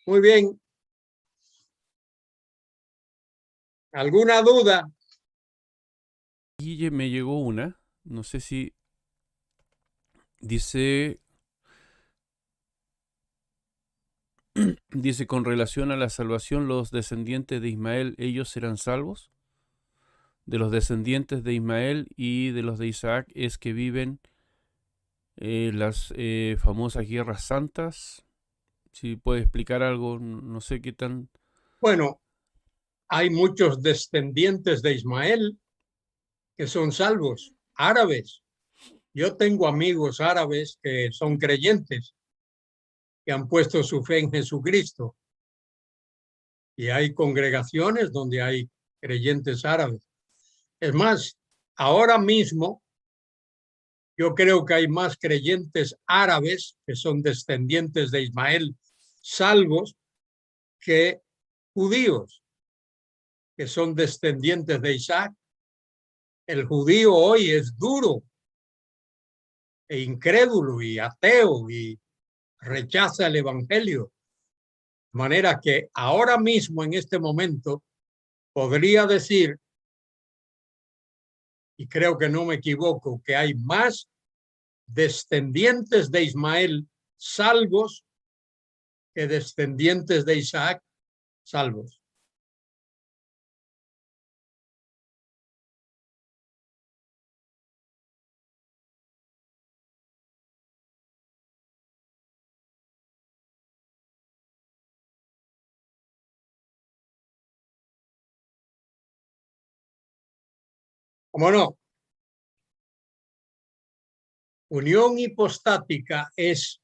Muy bien. ¿Alguna duda? Guille, me llegó una, no sé si dice, dice con relación a la salvación, los descendientes de Ismael, ¿ellos serán salvos? De los descendientes de Ismael y de los de Isaac es que viven las famosas guerras santas. Si puede explicar algo, no sé qué tan... Bueno, hay muchos descendientes de Ismael que son salvos, árabes. Yo tengo amigos árabes que son creyentes, que han puesto su fe en Jesucristo. Y hay congregaciones donde hay creyentes árabes. Es más, ahora mismo yo creo que hay más creyentes árabes que son descendientes de Ismael, salvos, que judíos, que son descendientes de Isaac. El judío hoy es duro e incrédulo y ateo y rechaza el evangelio. De manera que ahora mismo, en este momento, podría decir, y creo que no me equivoco, que hay más descendientes de Ismael salvos que descendientes de Isaac salvos. ¿Cómo no? Unión hipostática es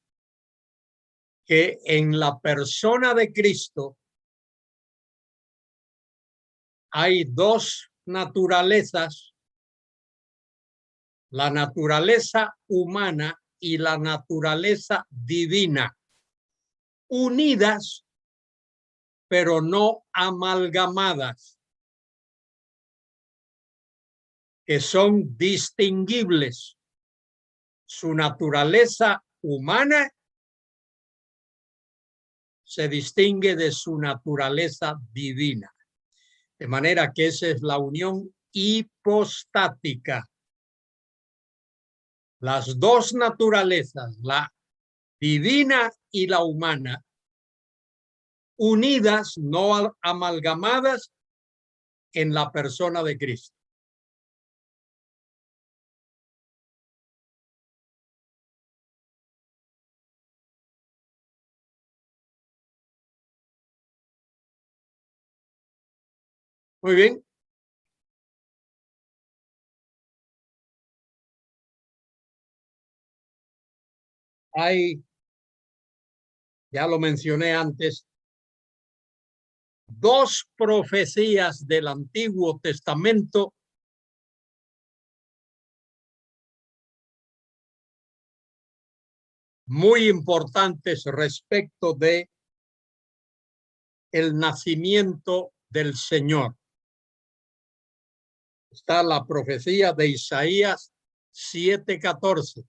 que en la persona de Cristo hay dos naturalezas, la naturaleza humana y la naturaleza divina, unidas pero no amalgamadas, que son distinguibles. Su naturaleza humana se distingue de su naturaleza divina. De manera que esa es la unión hipostática. Las dos naturalezas, la divina y la humana, unidas, no amalgamadas, en la persona de Cristo. Muy bien. Hay, ya lo mencioné antes, dos profecías del Antiguo Testamento muy importantes respecto de el nacimiento del Señor. Está la profecía de Isaías 7:14.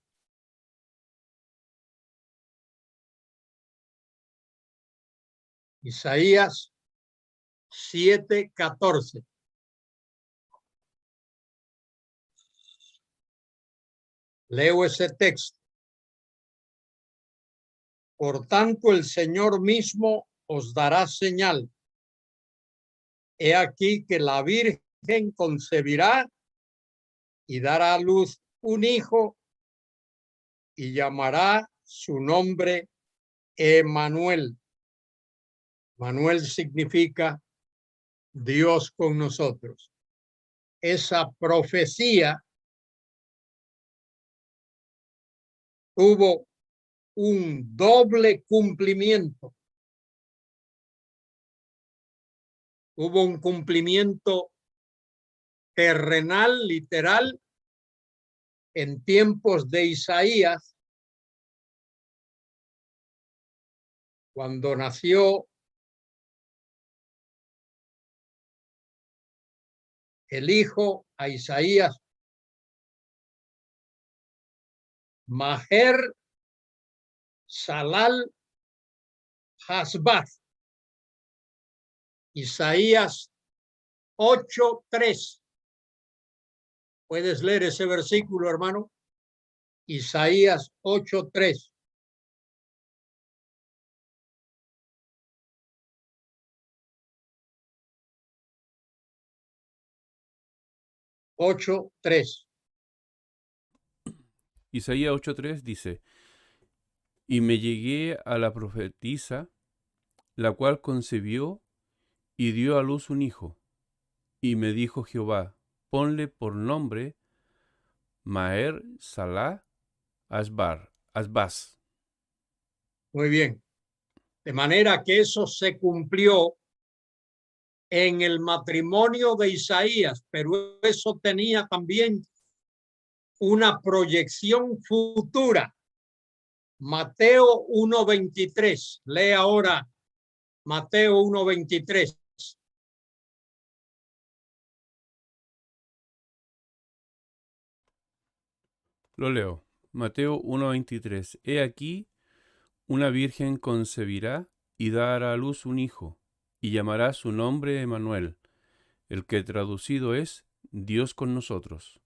Isaías 7:14. Leo ese texto. Por tanto, el Señor mismo os dará señal. He aquí que la Virgen concebirá y dará a luz un hijo y llamará su nombre Emmanuel. Manuel significa Dios con nosotros. Esa profecía tuvo un doble cumplimiento. Hubo un cumplimiento terrenal, literal, en tiempos de Isaías, cuando nació el hijo a Isaías, Maher Salal Hasbaz. Isaías 8:3. ¿Puedes leer ese versículo, hermano? Isaías 8:3. Isaías 8:3 dice: Y me llegué a la profetisa, la cual concebió y dio a luz un hijo. Y me dijo Jehová: ponle por nombre Maher Salah Asbaz. Muy bien. De manera que eso se cumplió en el matrimonio de Isaías, pero eso tenía también una proyección futura. Mateo 1:23. Lee ahora Mateo 1:23. Lo leo. Mateo 1:23. He aquí, una virgen concebirá y dará a luz un hijo, y llamará su nombre Emmanuel, el que traducido es Dios con nosotros.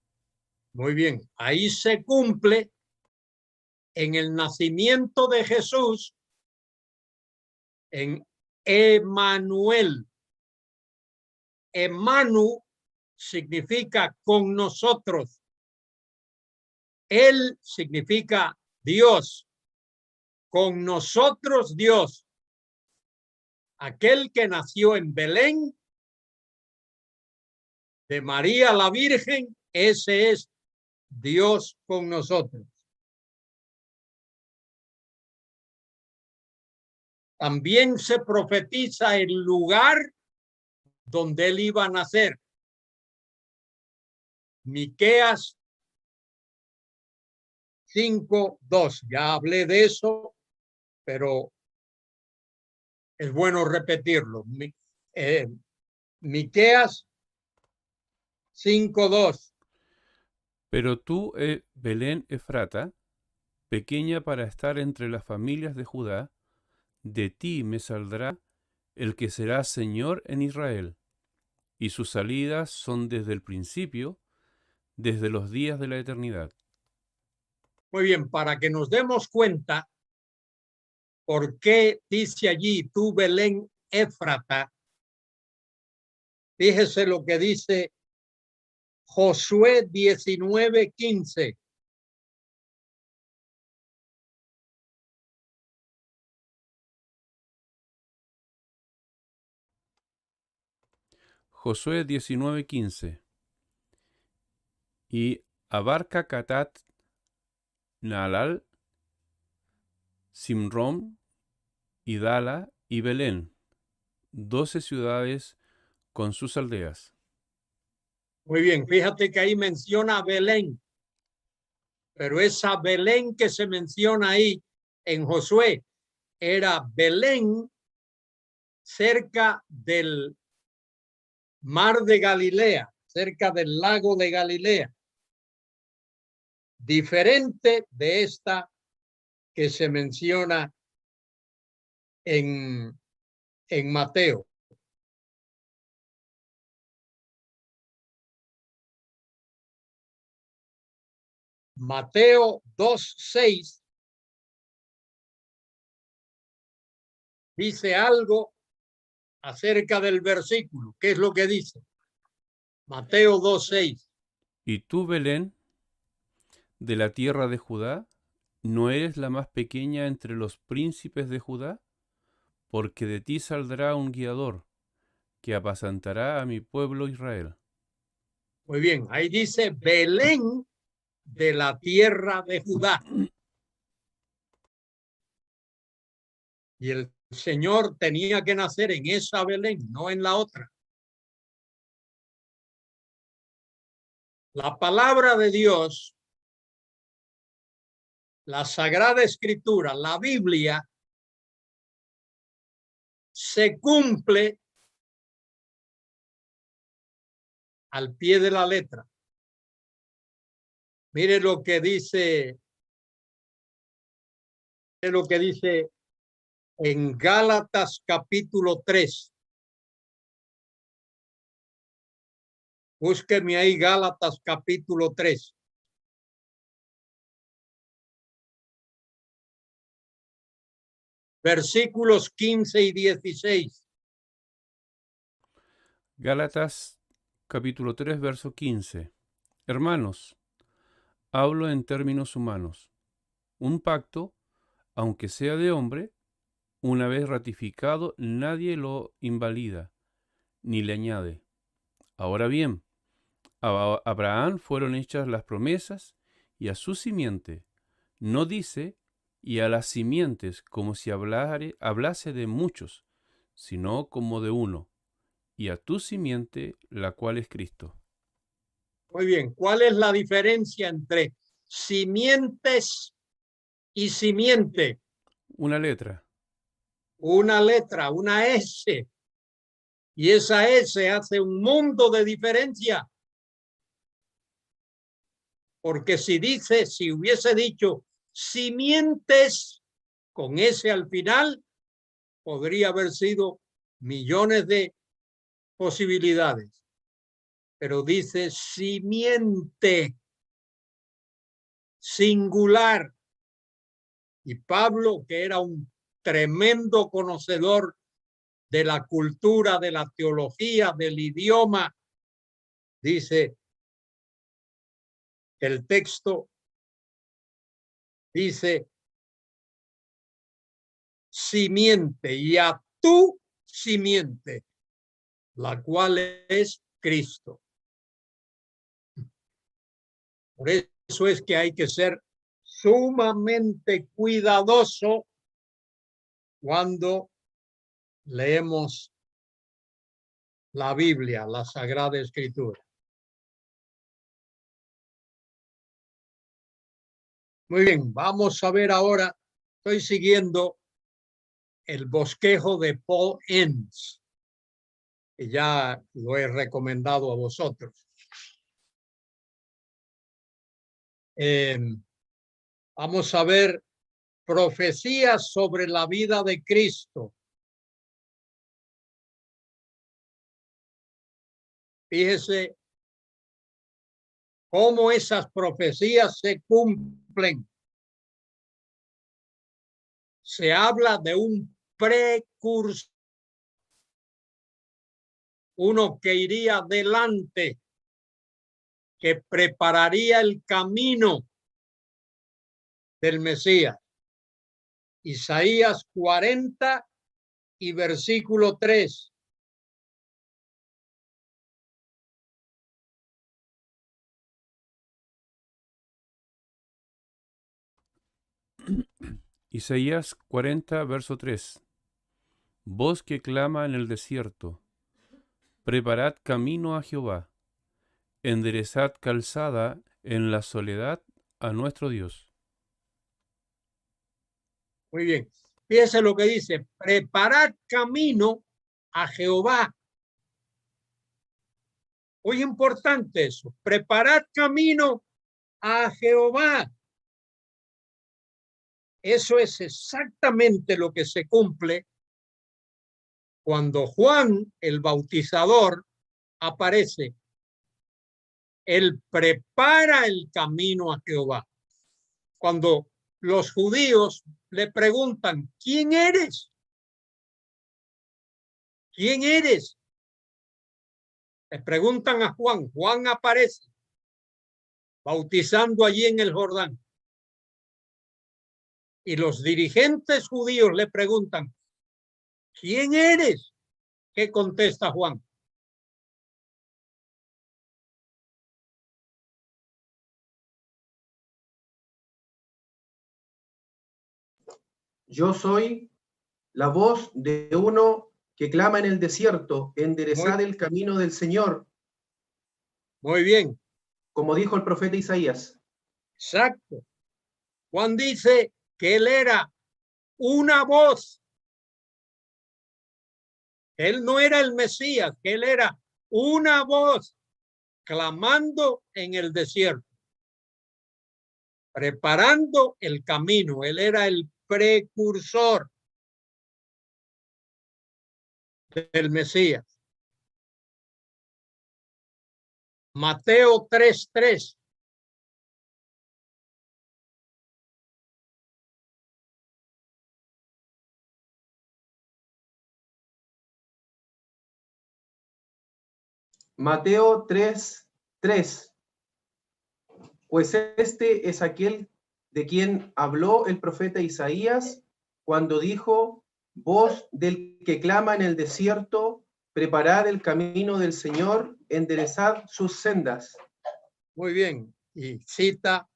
Muy bien, ahí se cumple en el nacimiento de Jesús en Emmanuel. Emanu significa con nosotros. Él significa Dios. Con nosotros Dios. Aquel que nació en Belén de María la Virgen, ese es Dios con nosotros. También se profetiza el lugar donde él iba a nacer. Miqueas 5:2. Ya hablé de eso, pero es bueno repetirlo. Miqueas 5:2. Pero tú, Belén Efrata, pequeña para estar entre las familias de Judá, de ti me saldrá el que será Señor en Israel, y sus salidas son desde el principio, desde los días de la eternidad. Muy bien, para que nos demos cuenta por qué dice allí tú, Belén Éfrata, fíjese lo que dice Josué 19:15. Josué 19:15. Y abarca Catat, Naalal, Simrón, Idala y Belén, 12 ciudades con sus aldeas. Muy bien, fíjate que ahí menciona Belén, pero esa Belén que se menciona ahí en Josué era Belén cerca del mar de Galilea, cerca del lago de Galilea, diferente de esta que se menciona en Mateo. Mateo 2:6 dice algo acerca del versículo. ¿Qué es lo que dice? Mateo 2:6. Y tú, Belén, de la tierra de Judá, ¿no eres la más pequeña entre los príncipes de Judá? Porque de ti saldrá un guiador que apacentará a mi pueblo Israel. Muy bien, ahí dice Belén de la tierra de Judá. Y el Señor tenía que nacer en esa Belén, no en la otra. La palabra de Dios, la Sagrada Escritura, la Biblia, se cumple al pie de la letra. Mire lo que dice en Gálatas capítulo 3. Búsqueme ahí Gálatas capítulo 3. Versículos 15 y 16. Gálatas capítulo 3, verso 15. Hermanos, hablo en términos humanos. Un pacto, aunque sea de hombre, una vez ratificado, nadie lo invalida ni le añade. Ahora bien, a Abraham fueron hechas las promesas y a su simiente. No dice y a las simientes como si hablase de muchos, sino como de uno, y a tu simiente, la cual es Cristo. Muy bien, ¿cuál es la diferencia entre simientes y simiente? Una letra. Una letra, una S. Y esa S hace un mundo de diferencia. Porque si hubiese dicho simientes con S al final, podría haber sido millones de posibilidades. Pero dice simiente, singular. Y Pablo, que era un tremendo conocedor de la cultura, de la teología, del idioma, dice que el texto dice simiente y a tu simiente, la cual es Cristo. Por eso es que hay que ser sumamente cuidadoso cuando leemos la Biblia, la Sagrada Escritura. Muy bien, vamos a ver ahora, estoy siguiendo el bosquejo de Paul Enns, que ya lo he recomendado a vosotros. Vamos a ver profecías sobre la vida de Cristo. Fíjese cómo esas profecías se cumplen. Se habla de un precursor, uno que iría adelante, que prepararía el camino del Mesías. Isaías 40 y versículo 3. Isaías 40, verso 3. Voz que clama en el desierto, preparad camino a Jehová, enderezad calzada en la soledad a nuestro Dios. Muy bien. Fíjese lo que dice, preparad camino a Jehová. Muy importante eso, preparad camino a Jehová. Eso es exactamente lo que se cumple cuando Juan, el Bautizador, aparece. Él prepara el camino a Jehová. Cuando los judíos le preguntan, ¿quién eres? ¿Quién eres? Le preguntan a Juan. Juan aparece bautizando allí en el Jordán. Y los dirigentes judíos le preguntan, ¿quién eres? ¿Qué contesta Juan? Yo soy la voz de uno que clama en el desierto, enderezad el camino del Señor, Muy bien, como dijo el profeta Isaías. exacto. Juan dice que él era una voz. Él no era el Mesías, que él era una voz clamando en el desierto, preparando el camino. Él era el precursor del Mesías. Mateo 3:3. Mateo 3:3. Pues este es aquel de quien habló el profeta Isaías cuando dijo, voz del que clama en el desierto, preparad el camino del Señor, enderezad sus sendas. Muy bien. Y cita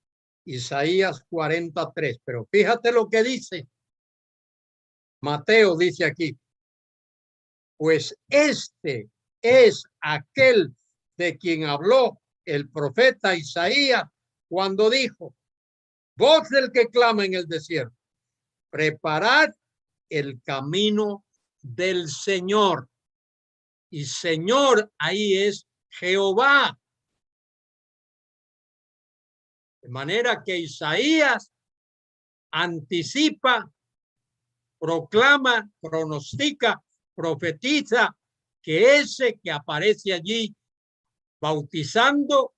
Isaías 43. Pero fíjate lo que dice. Mateo dice aquí, pues este es aquel de quien habló el profeta Isaías cuando dijo, voz del que clama en el desierto, preparad el camino del Señor. Y Señor ahí es Jehová. De manera que Isaías anticipa, proclama, pronostica, profetiza que ese que aparece allí bautizando,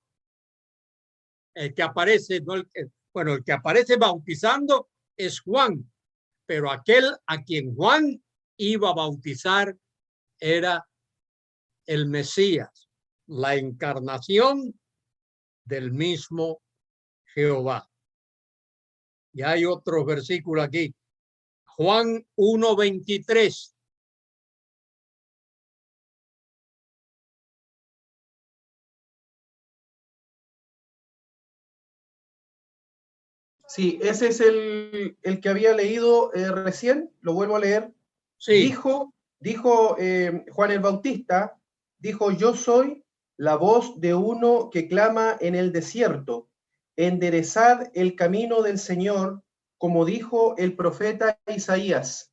el que aparece, no el que aparece bautizando es Juan, pero aquel a quien Juan iba a bautizar era el Mesías, la encarnación del mismo Jehová. Y hay otro versículo aquí, Juan 1:23. Sí, ese es el que había leído recién, lo vuelvo a leer. Sí. Dijo Juan el Bautista, dijo, yo soy la voz de uno que clama en el desierto, enderezad el camino del Señor, como dijo el profeta Isaías.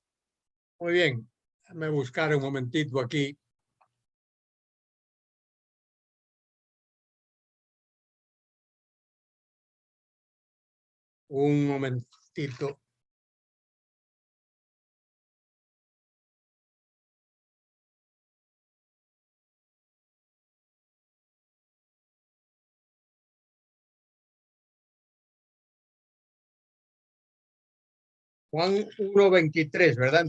Muy bien, déjame buscar un momentito aquí. Un momentito. Juan 1:23, ¿verdad?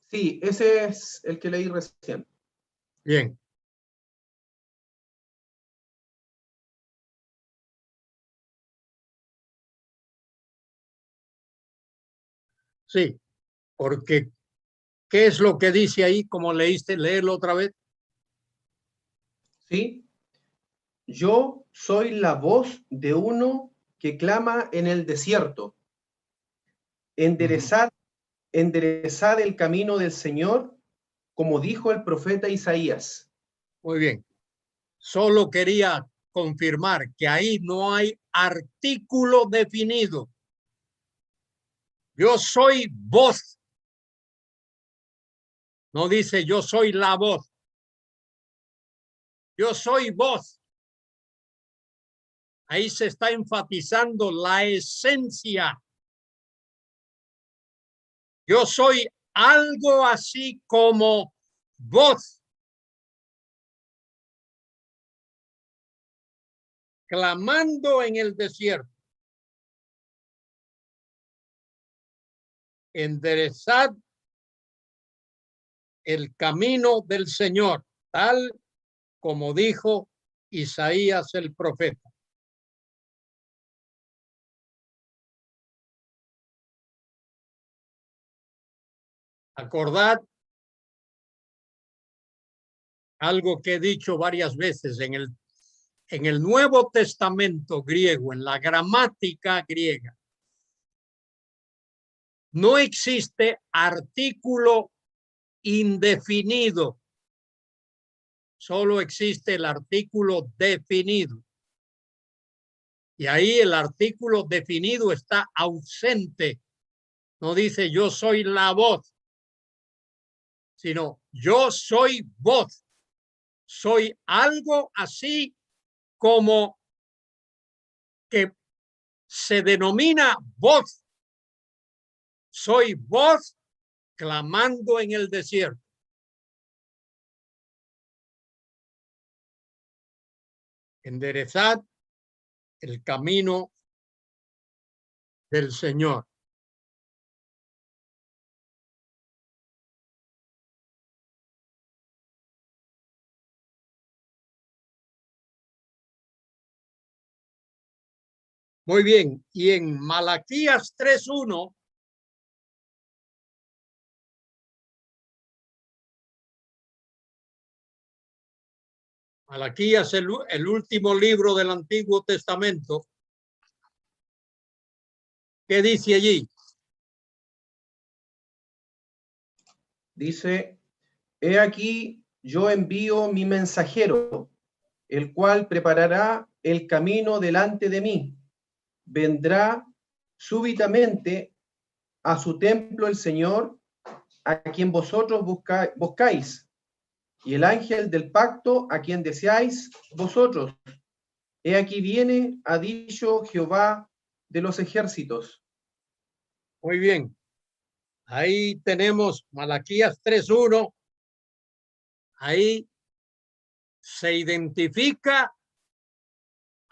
Sí, ese es el que leí recién. Bien. Sí, porque ¿qué es lo que dice ahí? Como leíste, léelo otra vez. Sí, yo soy la voz de uno que clama en el desierto. Enderezad el camino del Señor, como dijo el profeta Isaías. Muy bien. Solo quería confirmar que ahí no hay artículo definido. Yo soy voz. No dice yo soy la voz. Yo soy voz. Ahí se está enfatizando la esencia. Yo soy algo así como voz. Clamando en el desierto. Enderezad el camino del Señor, tal como dijo Isaías el profeta. Acordad algo que he dicho varias veces en el Nuevo Testamento griego, en la gramática griega. No existe artículo indefinido. Solo existe el artículo definido. Y ahí el artículo definido está ausente. No dice yo soy la voz, sino yo soy voz. Soy algo así como que se denomina voz. Soy voz clamando en el desierto. Enderezad el camino del Señor. Muy bien, y en Malaquías 3:1 Malaquías, el último libro del Antiguo Testamento, ¿qué dice allí? Dice, he aquí yo envío mi mensajero, el cual preparará el camino delante de mí. Vendrá súbitamente a su templo el Señor, a quien vosotros buscáis, y el ángel del pacto, a quien deseáis vosotros. He aquí viene, ha dicho Jehová de los ejércitos. Muy bien. Ahí tenemos Malaquías 3:1. Ahí se identifica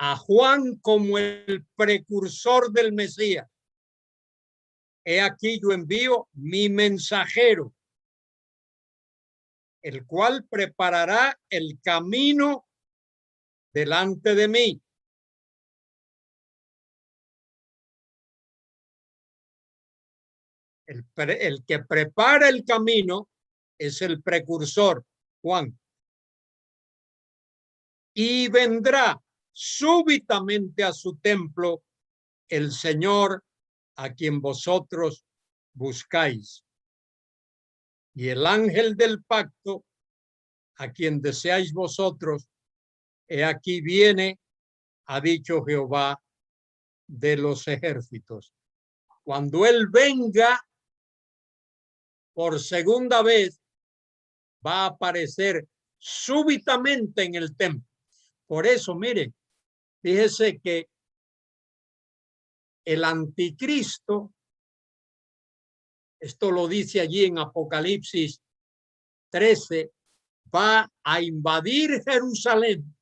a Juan como el precursor del Mesías. He aquí yo envío mi mensajero, el cual preparará el camino delante de mí. El que prepara el camino es el precursor, Juan. Y vendrá súbitamente a su templo el Señor a quien vosotros buscáis. Y el ángel del pacto, a quien deseáis vosotros, he aquí viene, ha dicho Jehová de los ejércitos. Cuando él venga por segunda vez, va a aparecer súbitamente en el templo. Por eso, mire, fíjese que el anticristo, esto lo dice allí en Apocalipsis 13, va a invadir Jerusalén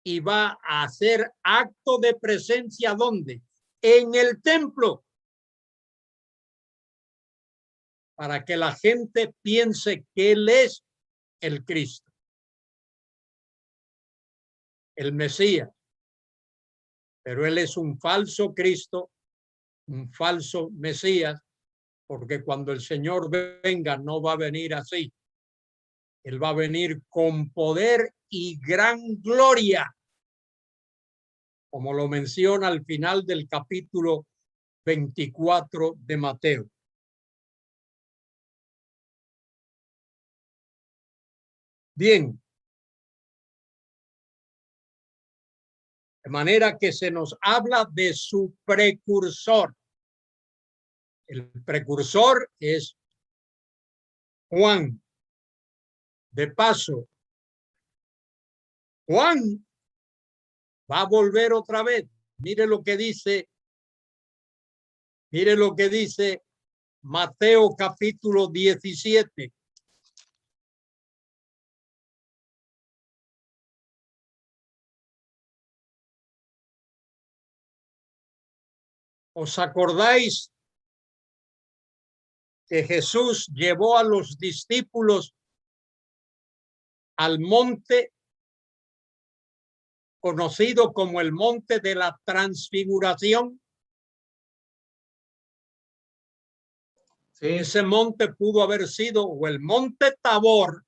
y va a hacer acto de presencia. ¿Dónde? En el templo. Para que la gente piense que él es el Cristo, el Mesías. Pero él es un falso Cristo, un falso Mesías, porque cuando el Señor venga no va a venir así. Él va a venir con poder y gran gloria, como lo menciona al final del capítulo 24 de Mateo. Bien. De manera que se nos habla de su precursor. El precursor es Juan. De paso, Juan va a volver otra vez. Mire lo que dice Mateo capítulo 17. ¿Os acordáis que Jesús llevó a los discípulos al monte conocido como el Monte de la Transfiguración. Sí, Ese monte pudo haber sido o el Monte Tabor,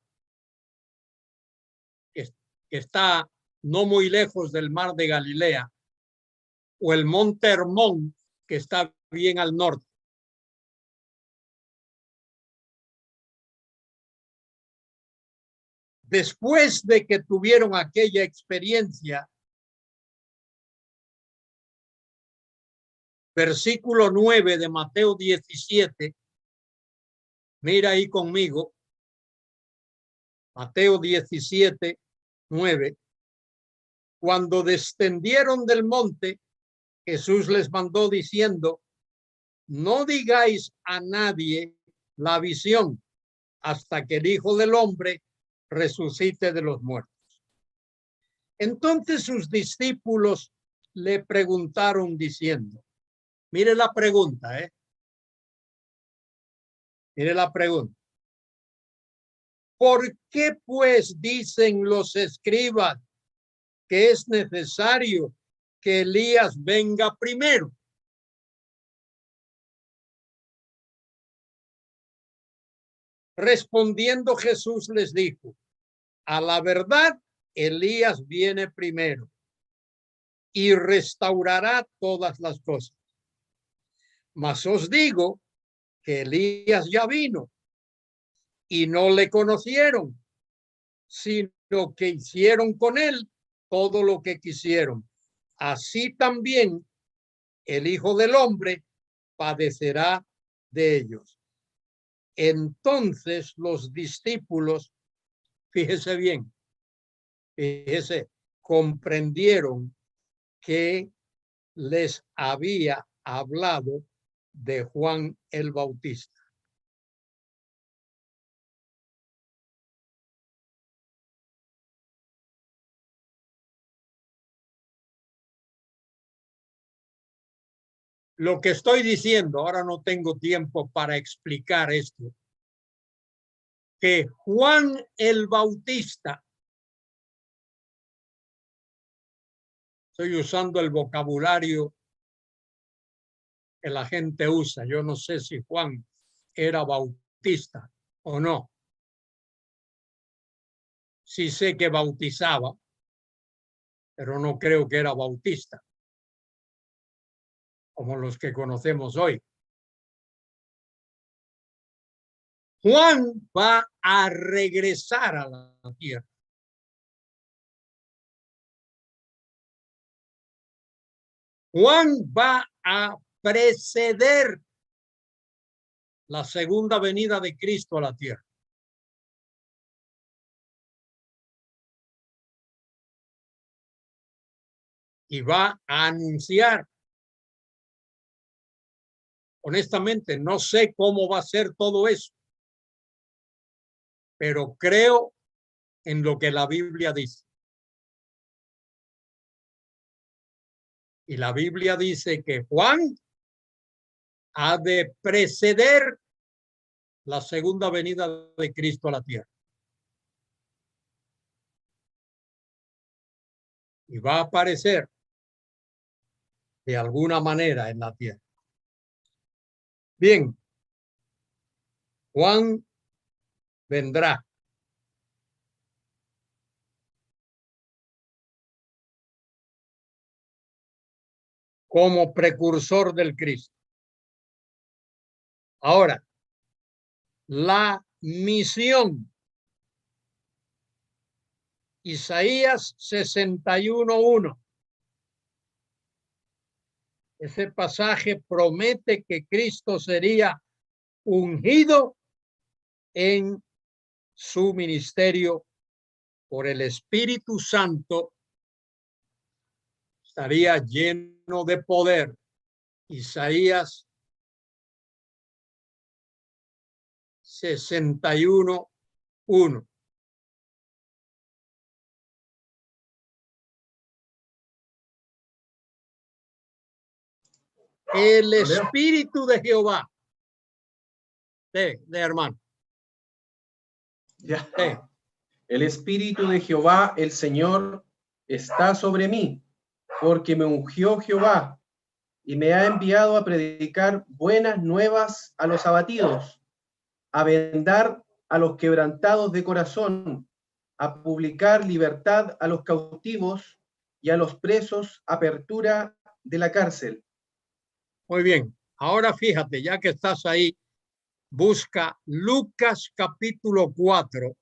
que está no muy lejos del mar de Galilea, o el Monte Hermón, que está bien al norte. Después de que tuvieron aquella experiencia, versículo 9 de Mateo 17, mira ahí conmigo, Mateo 17, 9. Cuando descendieron del monte, Jesús les mandó diciendo: no digáis a nadie la visión hasta que el Hijo del Hombre resucite de los muertos. Entonces sus discípulos le preguntaron diciendo, mire la pregunta, mire la pregunta. ¿Por qué pues dicen los escribas que es necesario que Elías venga primero? Respondiendo Jesús les dijo: a la verdad, Elías viene primero y restaurará todas las cosas. Mas os digo que Elías ya vino y no le conocieron, sino que hicieron con él todo lo que quisieron. Así también el Hijo del Hombre padecerá de ellos. Entonces los discípulos, fíjese bien, fíjese, comprendieron que les había hablado de Juan el Bautista. Lo que estoy diciendo, ahora no tengo tiempo para explicar esto, que Juan el Bautista, estoy usando el vocabulario que la gente usa, yo no sé si Juan era bautista o no. Sí sé que bautizaba, pero no creo que era bautista, como los que conocemos hoy. Juan va a regresar a la tierra. Juan va a preceder la segunda venida de Cristo a la tierra. Y va a anunciar. Honestamente, no sé cómo va a ser todo eso, pero creo en lo que la Biblia dice. Y la Biblia dice que Juan ha de preceder la segunda venida de Cristo a la tierra. Y va a aparecer de alguna manera en la tierra. Bien, Juan vendrá. Como precursor del Cristo. Ahora, la misión. Isaías 61:1. Ese pasaje promete que Cristo sería ungido en su ministerio por el Espíritu Santo. Estaría lleno de poder. Isaías 61:1. El Espíritu de Jehová. De hermano. Ya. El Espíritu de Jehová, el Señor, está sobre mí, porque me ungió Jehová y me ha enviado a predicar buenas nuevas a los abatidos, a vendar a los quebrantados de corazón, a publicar libertad a los cautivos y a los presos apertura de la cárcel. Muy bien. Ahora fíjate, ya que estás ahí, busca Lucas capítulo 4.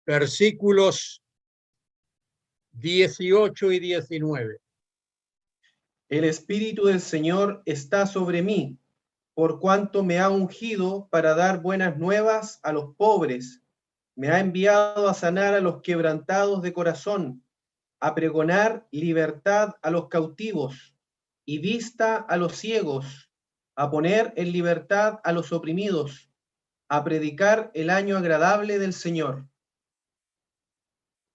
Versículos 18 y 19. El Espíritu del Señor está sobre mí, por cuanto me ha ungido para dar buenas nuevas a los pobres. Me ha enviado a sanar a los quebrantados de corazón, a pregonar libertad a los cautivos y vista a los ciegos, a poner en libertad a los oprimidos, a predicar el año agradable del Señor.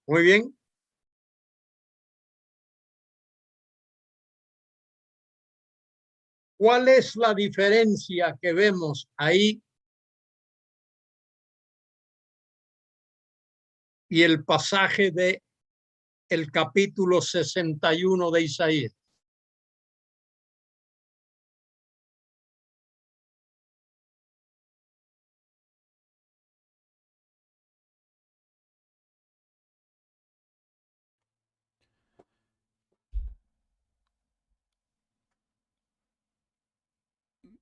Muy bien. ¿Cuál es la diferencia que vemos ahí y el pasaje de el capítulo 61 de Isaías?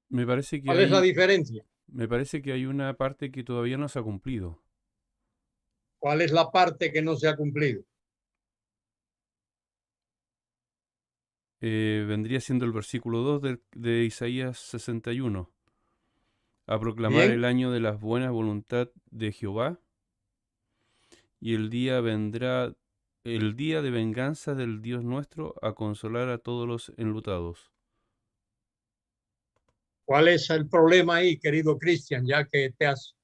Me parece que ¿Cuál es la hay, diferencia? me parece que hay una parte que todavía no se ha cumplido. ¿Cuál es la parte que no se ha cumplido? Vendría siendo el versículo 2 de Isaías 61. A proclamar Bien, el año de la buena voluntad de Jehová, y el día vendrá, el día de venganza del Dios nuestro, a consolar a todos los enlutados. ¿cuál es el problema ahí, querido Cristian, ya que te has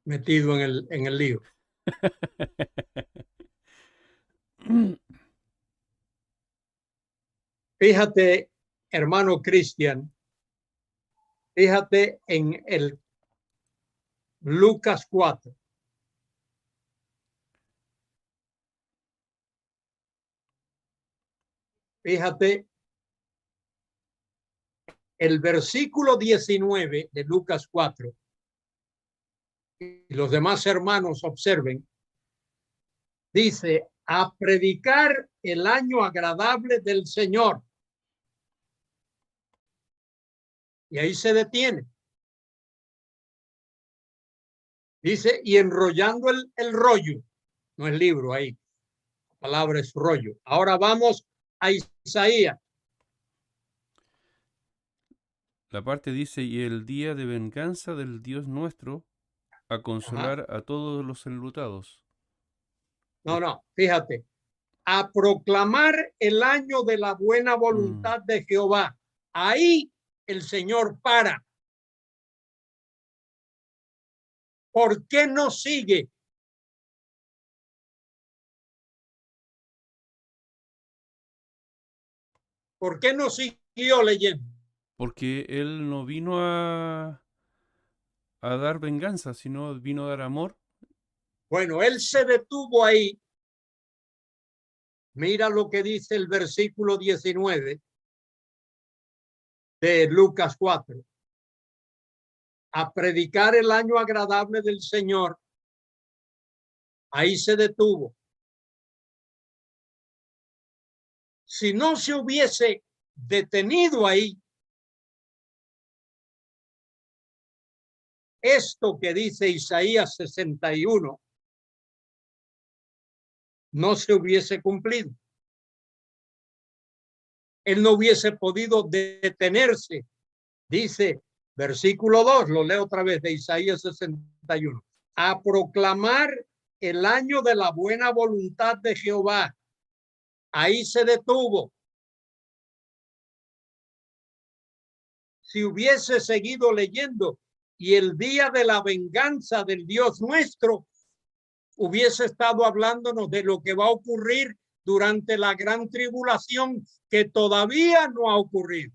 metido en el lío? Fíjate, hermano Cristian, fíjate en el Lucas 4. Fíjate el versículo 19 de Lucas 4. Y los demás hermanos observen. Dice, a predicar el año agradable del Señor. Y ahí se detiene. Dice, y enrollando el rollo. No es libro ahí. La palabra es rollo. Ahora vamos a Isaías. La parte dice, y el día de venganza del Dios nuestro, a consolar a todos los enlutados. No, fíjate. A proclamar el año de la buena voluntad de Jehová. Ahí el Señor para. ¿Por qué no sigue? ¿Por qué no siguió leyendo? Porque Él no vino a dar venganza, sino vino a dar amor. Bueno, él se detuvo ahí. Mira lo que dice el versículo 19 de Lucas 4. A predicar el año agradable del Señor. Ahí se detuvo. Si no se hubiese detenido ahí, esto que dice Isaías 61 no se hubiese cumplido. Él no hubiese podido detenerse. Dice, versículo 2, lo leo otra vez de Isaías 61. A proclamar el año de la buena voluntad de Jehová. Ahí se detuvo. Si hubiese seguido leyendo y el día de la venganza del Dios nuestro, hubiese estado hablándonos de lo que va a ocurrir durante la gran tribulación que todavía no ha ocurrido.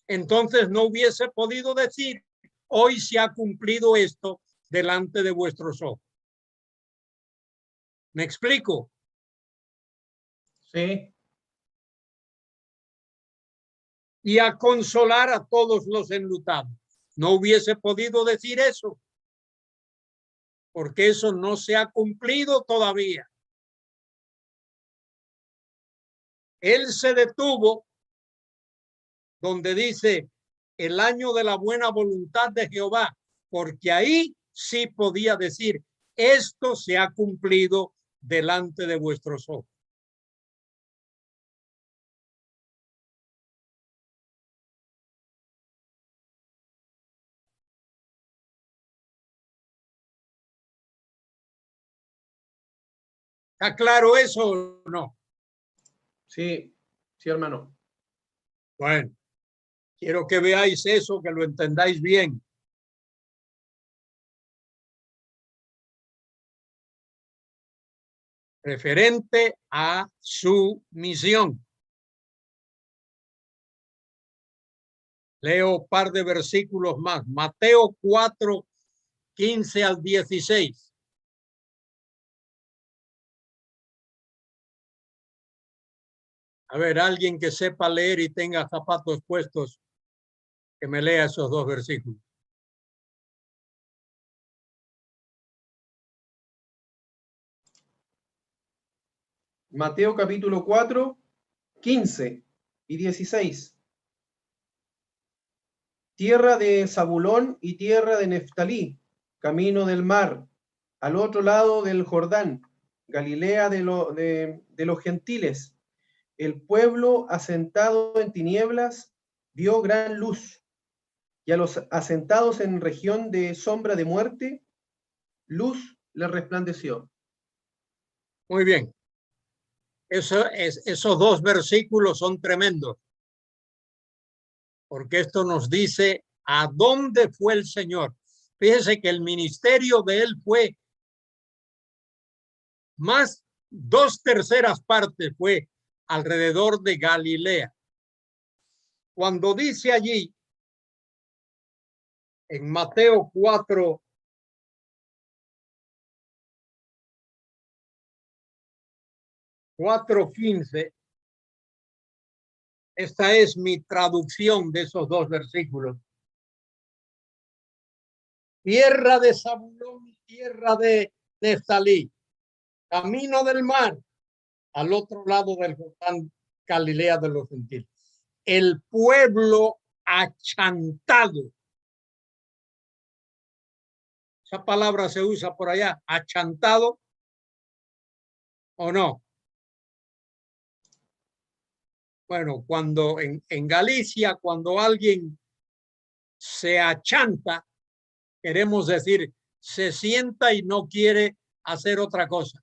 Entonces no hubiese podido decir, hoy se ha cumplido esto delante de vuestros ojos. ¿Me explico? Sí. Y a consolar a todos los enlutados. No hubiese podido decir eso, porque eso no se ha cumplido todavía. Él se detuvo donde dice el año de la buena voluntad de Jehová, porque ahí sí podía decir, esto se ha cumplido delante de vuestros ojos. ¿Está claro eso o no? Sí, sí, hermano. Bueno, quiero que veáis eso, que lo entendáis bien. Referente a su misión. Leo un par de versículos más. Mateo 4, 15 al 16. A ver, alguien que sepa leer y tenga zapatos puestos, que me lea esos dos versículos. Mateo capítulo 4, 15 y 16. Tierra de Zabulón y tierra de Neftalí, camino del mar, al otro lado del Jordán, Galilea de los gentiles. El pueblo asentado en tinieblas vio gran luz, y a los asentados en región de sombra de muerte, luz les resplandeció. Muy bien. Esos dos versículos son tremendos, porque esto nos dice a dónde fue el Señor. Fíjese que el ministerio de él fue más 2/3 partes fue alrededor de Galilea. Cuando dice allí en Mateo 4, 4:15, esta es mi traducción de esos dos versículos. Tierra de Zabulón y tierra de Neftalí, camino del mar, al otro lado del Jordán, Galilea de los gentiles. El pueblo achantado. Esa palabra se usa por allá, achantado, ¿o no? Bueno, cuando en Galicia, cuando alguien se achanta, queremos decir, se sienta y no quiere hacer otra cosa.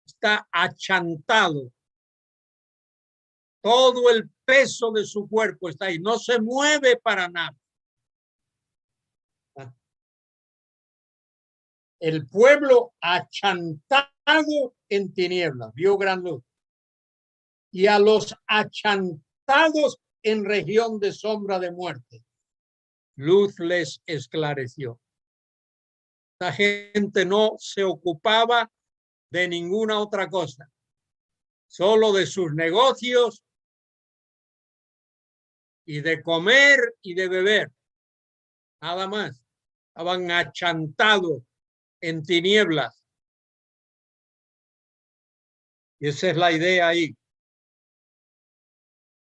Está achantado. Todo el peso de su cuerpo está ahí, no se mueve para nada. El pueblo achantado en tinieblas vio gran luz. Y a los achantados en región de sombra de muerte, luz les esclareció. La gente no se ocupaba de ninguna otra cosa, solo de sus negocios y de comer y de beber, nada más. Estaban achantados en tinieblas. Y esa es la idea ahí.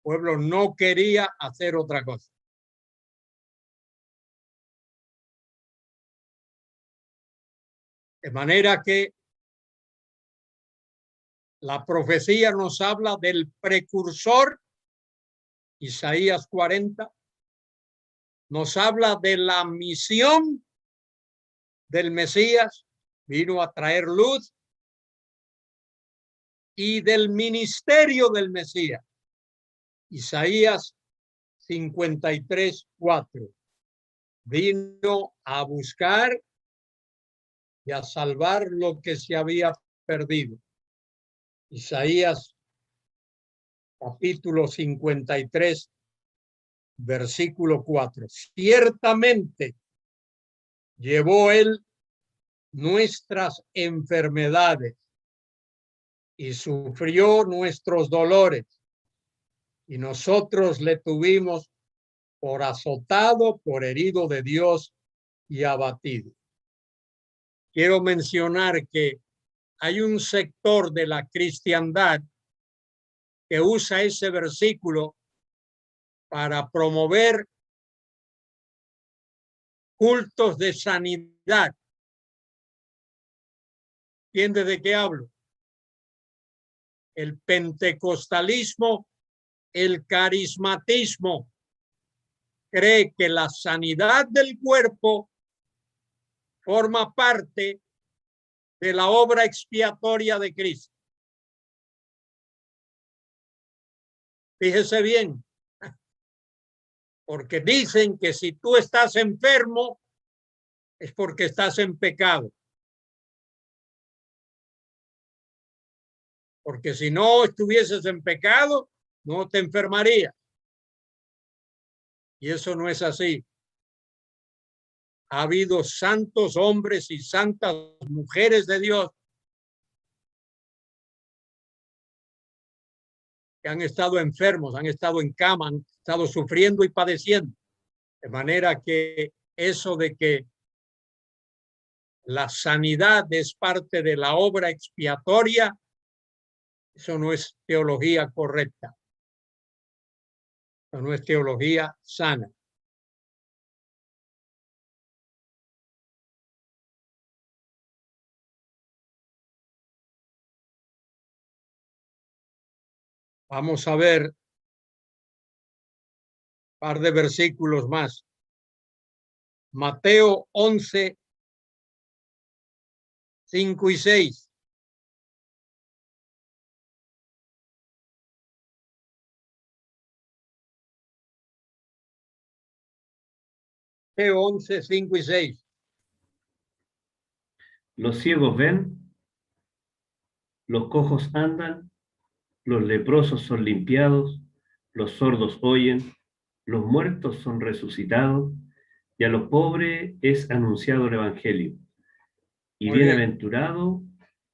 El pueblo no quería hacer otra cosa. De manera que la profecía nos habla del precursor, Isaías 40, nos habla de la misión del Mesías, vino a traer luz, y del ministerio del Mesías, Isaías 53, 4. Vino a buscar y a salvar lo que se había perdido. Isaías capítulo 53, versículo 4. Ciertamente llevó él nuestras enfermedades y sufrió nuestros dolores, y nosotros le tuvimos por azotado, por herido de Dios y abatido. Quiero mencionar que hay un sector de la cristiandad que usa ese versículo para promover cultos de sanidad. ¿Entiende de qué hablo? El pentecostalismo, el carismatismo, cree que la sanidad del cuerpo forma parte de la obra expiatoria de Cristo. Fíjese bien, porque dicen que si tú estás enfermo es porque estás en pecado. Porque si no estuvieses en pecado, no te enfermarías. Y eso no es así. Ha habido santos hombres y santas mujeres de Dios que han estado enfermos, han estado en cama, han estado sufriendo y padeciendo. De manera que eso de que la sanidad es parte de la obra expiatoria, eso no es teología correcta. Eso no es teología sana. Vamos a ver un par de versículos más. Mateo 11, 5 y 6. Mateo 11, 5 y 6. Los ciegos ven, los cojos andan, los leprosos son limpiados, los sordos oyen, los muertos son resucitados, y a los pobres es anunciado el Evangelio. Y Muy bien. bienaventurado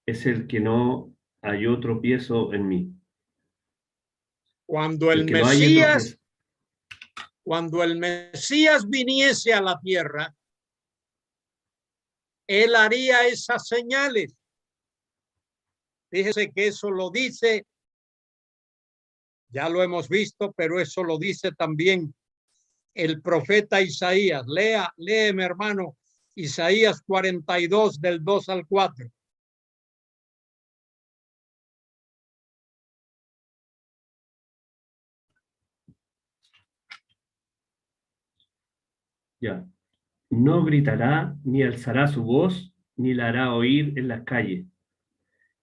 es el que no halló tropiezo en mí. Cuando el El que no haya Mesías, tropiezo. cuando el Mesías viniese a la tierra, él haría esas señales. Fíjese que eso lo dice, ya lo hemos visto, pero eso lo dice también el profeta Isaías. Léeme, hermano, Isaías 42 del 2 al 4. Ya. No gritará, ni alzará su voz, ni la hará oír en las calles.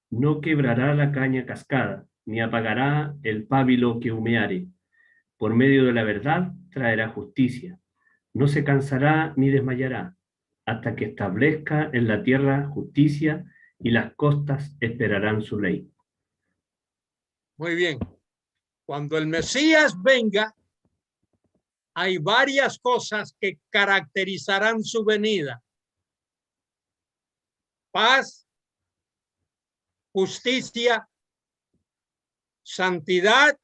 No quebrará la caña cascada, ni apagará el pábilo que humeare. Por medio de la verdad traerá justicia. No se cansará ni desmayará, hasta que establezca en la tierra justicia, y las costas esperarán su ley. Muy bien. Cuando el Mesías venga, hay varias cosas que caracterizarán su venida. Paz, justicia, santidad,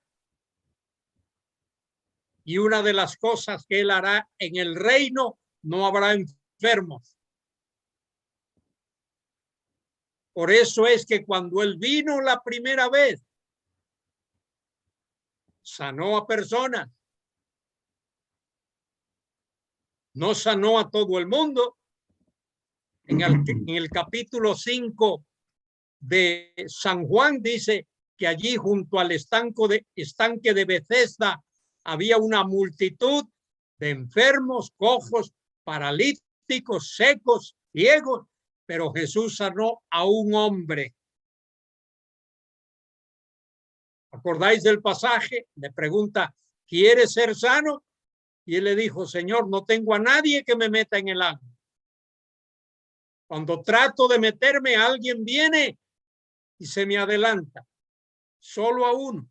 y una de las cosas que él hará en el reino, no habrá enfermos. Por eso es que cuando él vino la primera vez, sanó a personas. No sanó a todo el mundo. En el capítulo 5 de San Juan dice que allí junto al estanque de Bethesda había una multitud de enfermos, cojos, paralíticos, secos, ciegos, pero Jesús sanó a un hombre. ¿Acordáis del pasaje? Le pregunta, ¿quieres ser sano? Y él le dijo, Señor, no tengo a nadie que me meta en el agua. Cuando trato de meterme, alguien viene y se me adelanta. Solo a uno.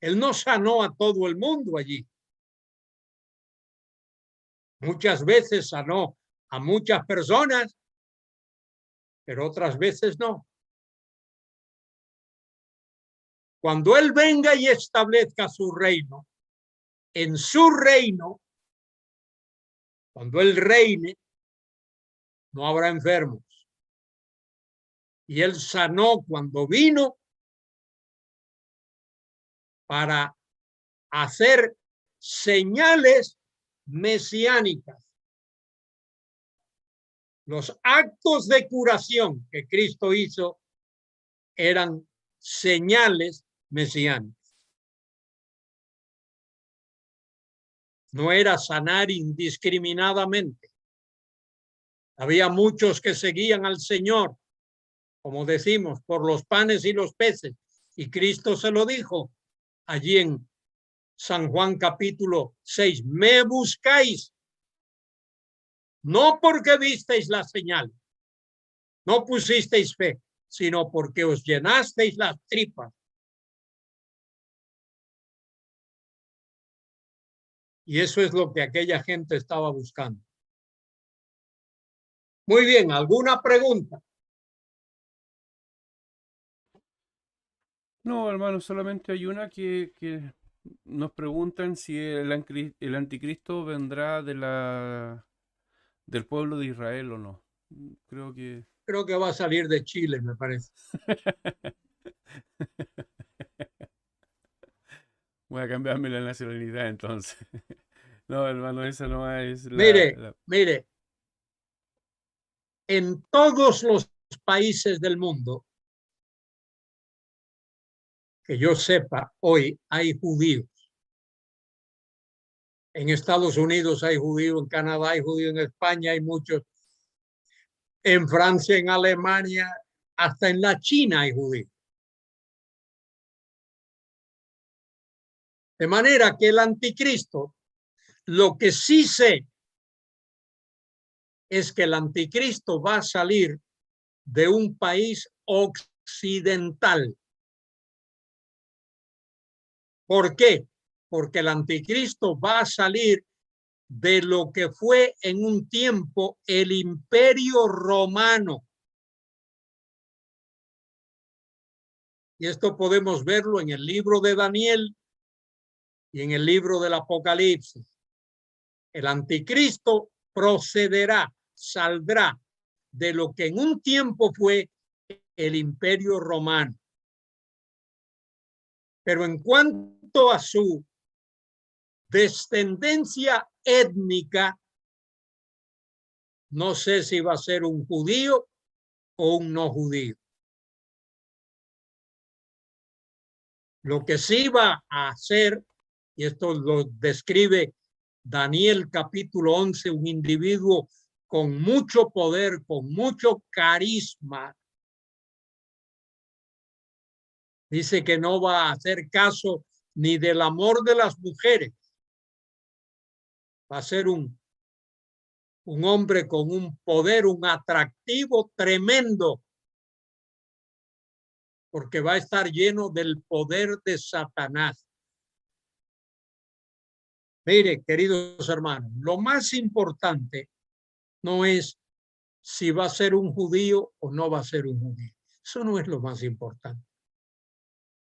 Él no sanó a todo el mundo allí. Muchas veces sanó a muchas personas, pero otras veces no. Cuando Él venga y establezca su reino, en su reino, cuando Él reine, no habrá enfermos. Y Él sanó cuando vino para hacer señales mesiánicas. Los actos de curación que Cristo hizo eran señales mesiánicas. No era sanar indiscriminadamente. Había muchos que seguían al Señor, como decimos, por los panes y los peces. Y Cristo se lo dijo allí en San Juan capítulo 6. Me buscáis, no porque visteis la señal, no pusisteis fe, sino porque os llenasteis las tripas. Y eso es lo que aquella gente estaba buscando. Muy bien, ¿alguna pregunta? No, hermano, solamente hay una que nos preguntan si el anticristo vendrá del pueblo de Israel o no. Creo que... Creo que va a salir de Chile, me parece. Voy a cambiarme la nacionalidad entonces. No, hermano, esa no es Mire, en todos los países del mundo, que yo sepa, hoy hay judíos. En Estados Unidos hay judíos, en Canadá hay judíos, en España hay muchos, en Francia, en Alemania, hasta en la China hay judíos. De manera que el anticristo, lo que sí sé es que el anticristo va a salir de un país occidental. ¿Por qué? Porque el anticristo va a salir de lo que fue en un tiempo el Imperio Romano. Y esto podemos verlo en el libro de Daniel y en el libro del Apocalipsis. El anticristo procederá, saldrá de lo que en un tiempo fue el Imperio Romano. Pero en cuanto a su descendencia étnica, no sé si va a ser un judío o un no judío. Lo que sí va a hacer, y esto lo describe Daniel capítulo 11, un individuo con mucho poder, con mucho carisma, dice que no va a hacer caso ni del amor de las mujeres. Va a ser un hombre con un poder, un atractivo tremendo, porque va a estar lleno del poder de Satanás. Mire, queridos hermanos, lo más importante no es si va a ser un judío o no va a ser un judío. Eso no es lo más importante.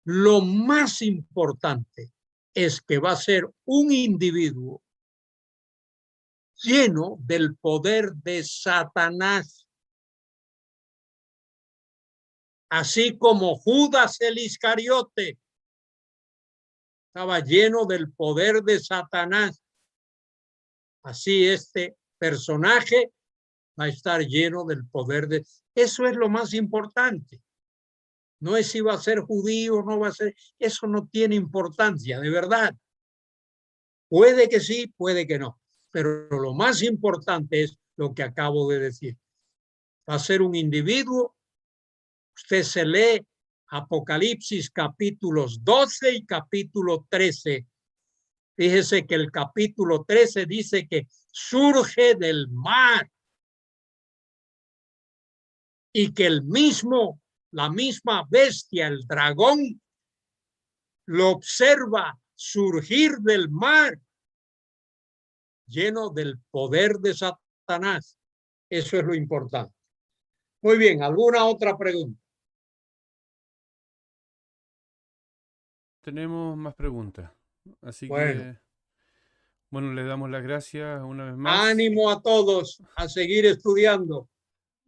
Lo más importante es que va a ser un individuo lleno del poder de Satanás. Así como Judas el Iscariote estaba lleno del poder de Satanás, así este personaje va a estar lleno del poder de... Eso es lo más importante. No es si va a ser judío o no va a ser... Eso no tiene importancia, de verdad. Puede que sí, puede que no. Pero lo más importante es lo que acabo de decir. Va a ser un individuo. Usted se lee Apocalipsis capítulos 12 y capítulo 13. Fíjese que el capítulo 13 dice que surge del mar y que la misma bestia, el dragón, lo observa surgir del mar lleno del poder de Satanás. Eso es lo importante. Muy bien, ¿alguna otra pregunta? Tenemos más preguntas. Así Bueno. que, bueno, le damos las gracias una vez más. Ánimo a todos a seguir estudiando.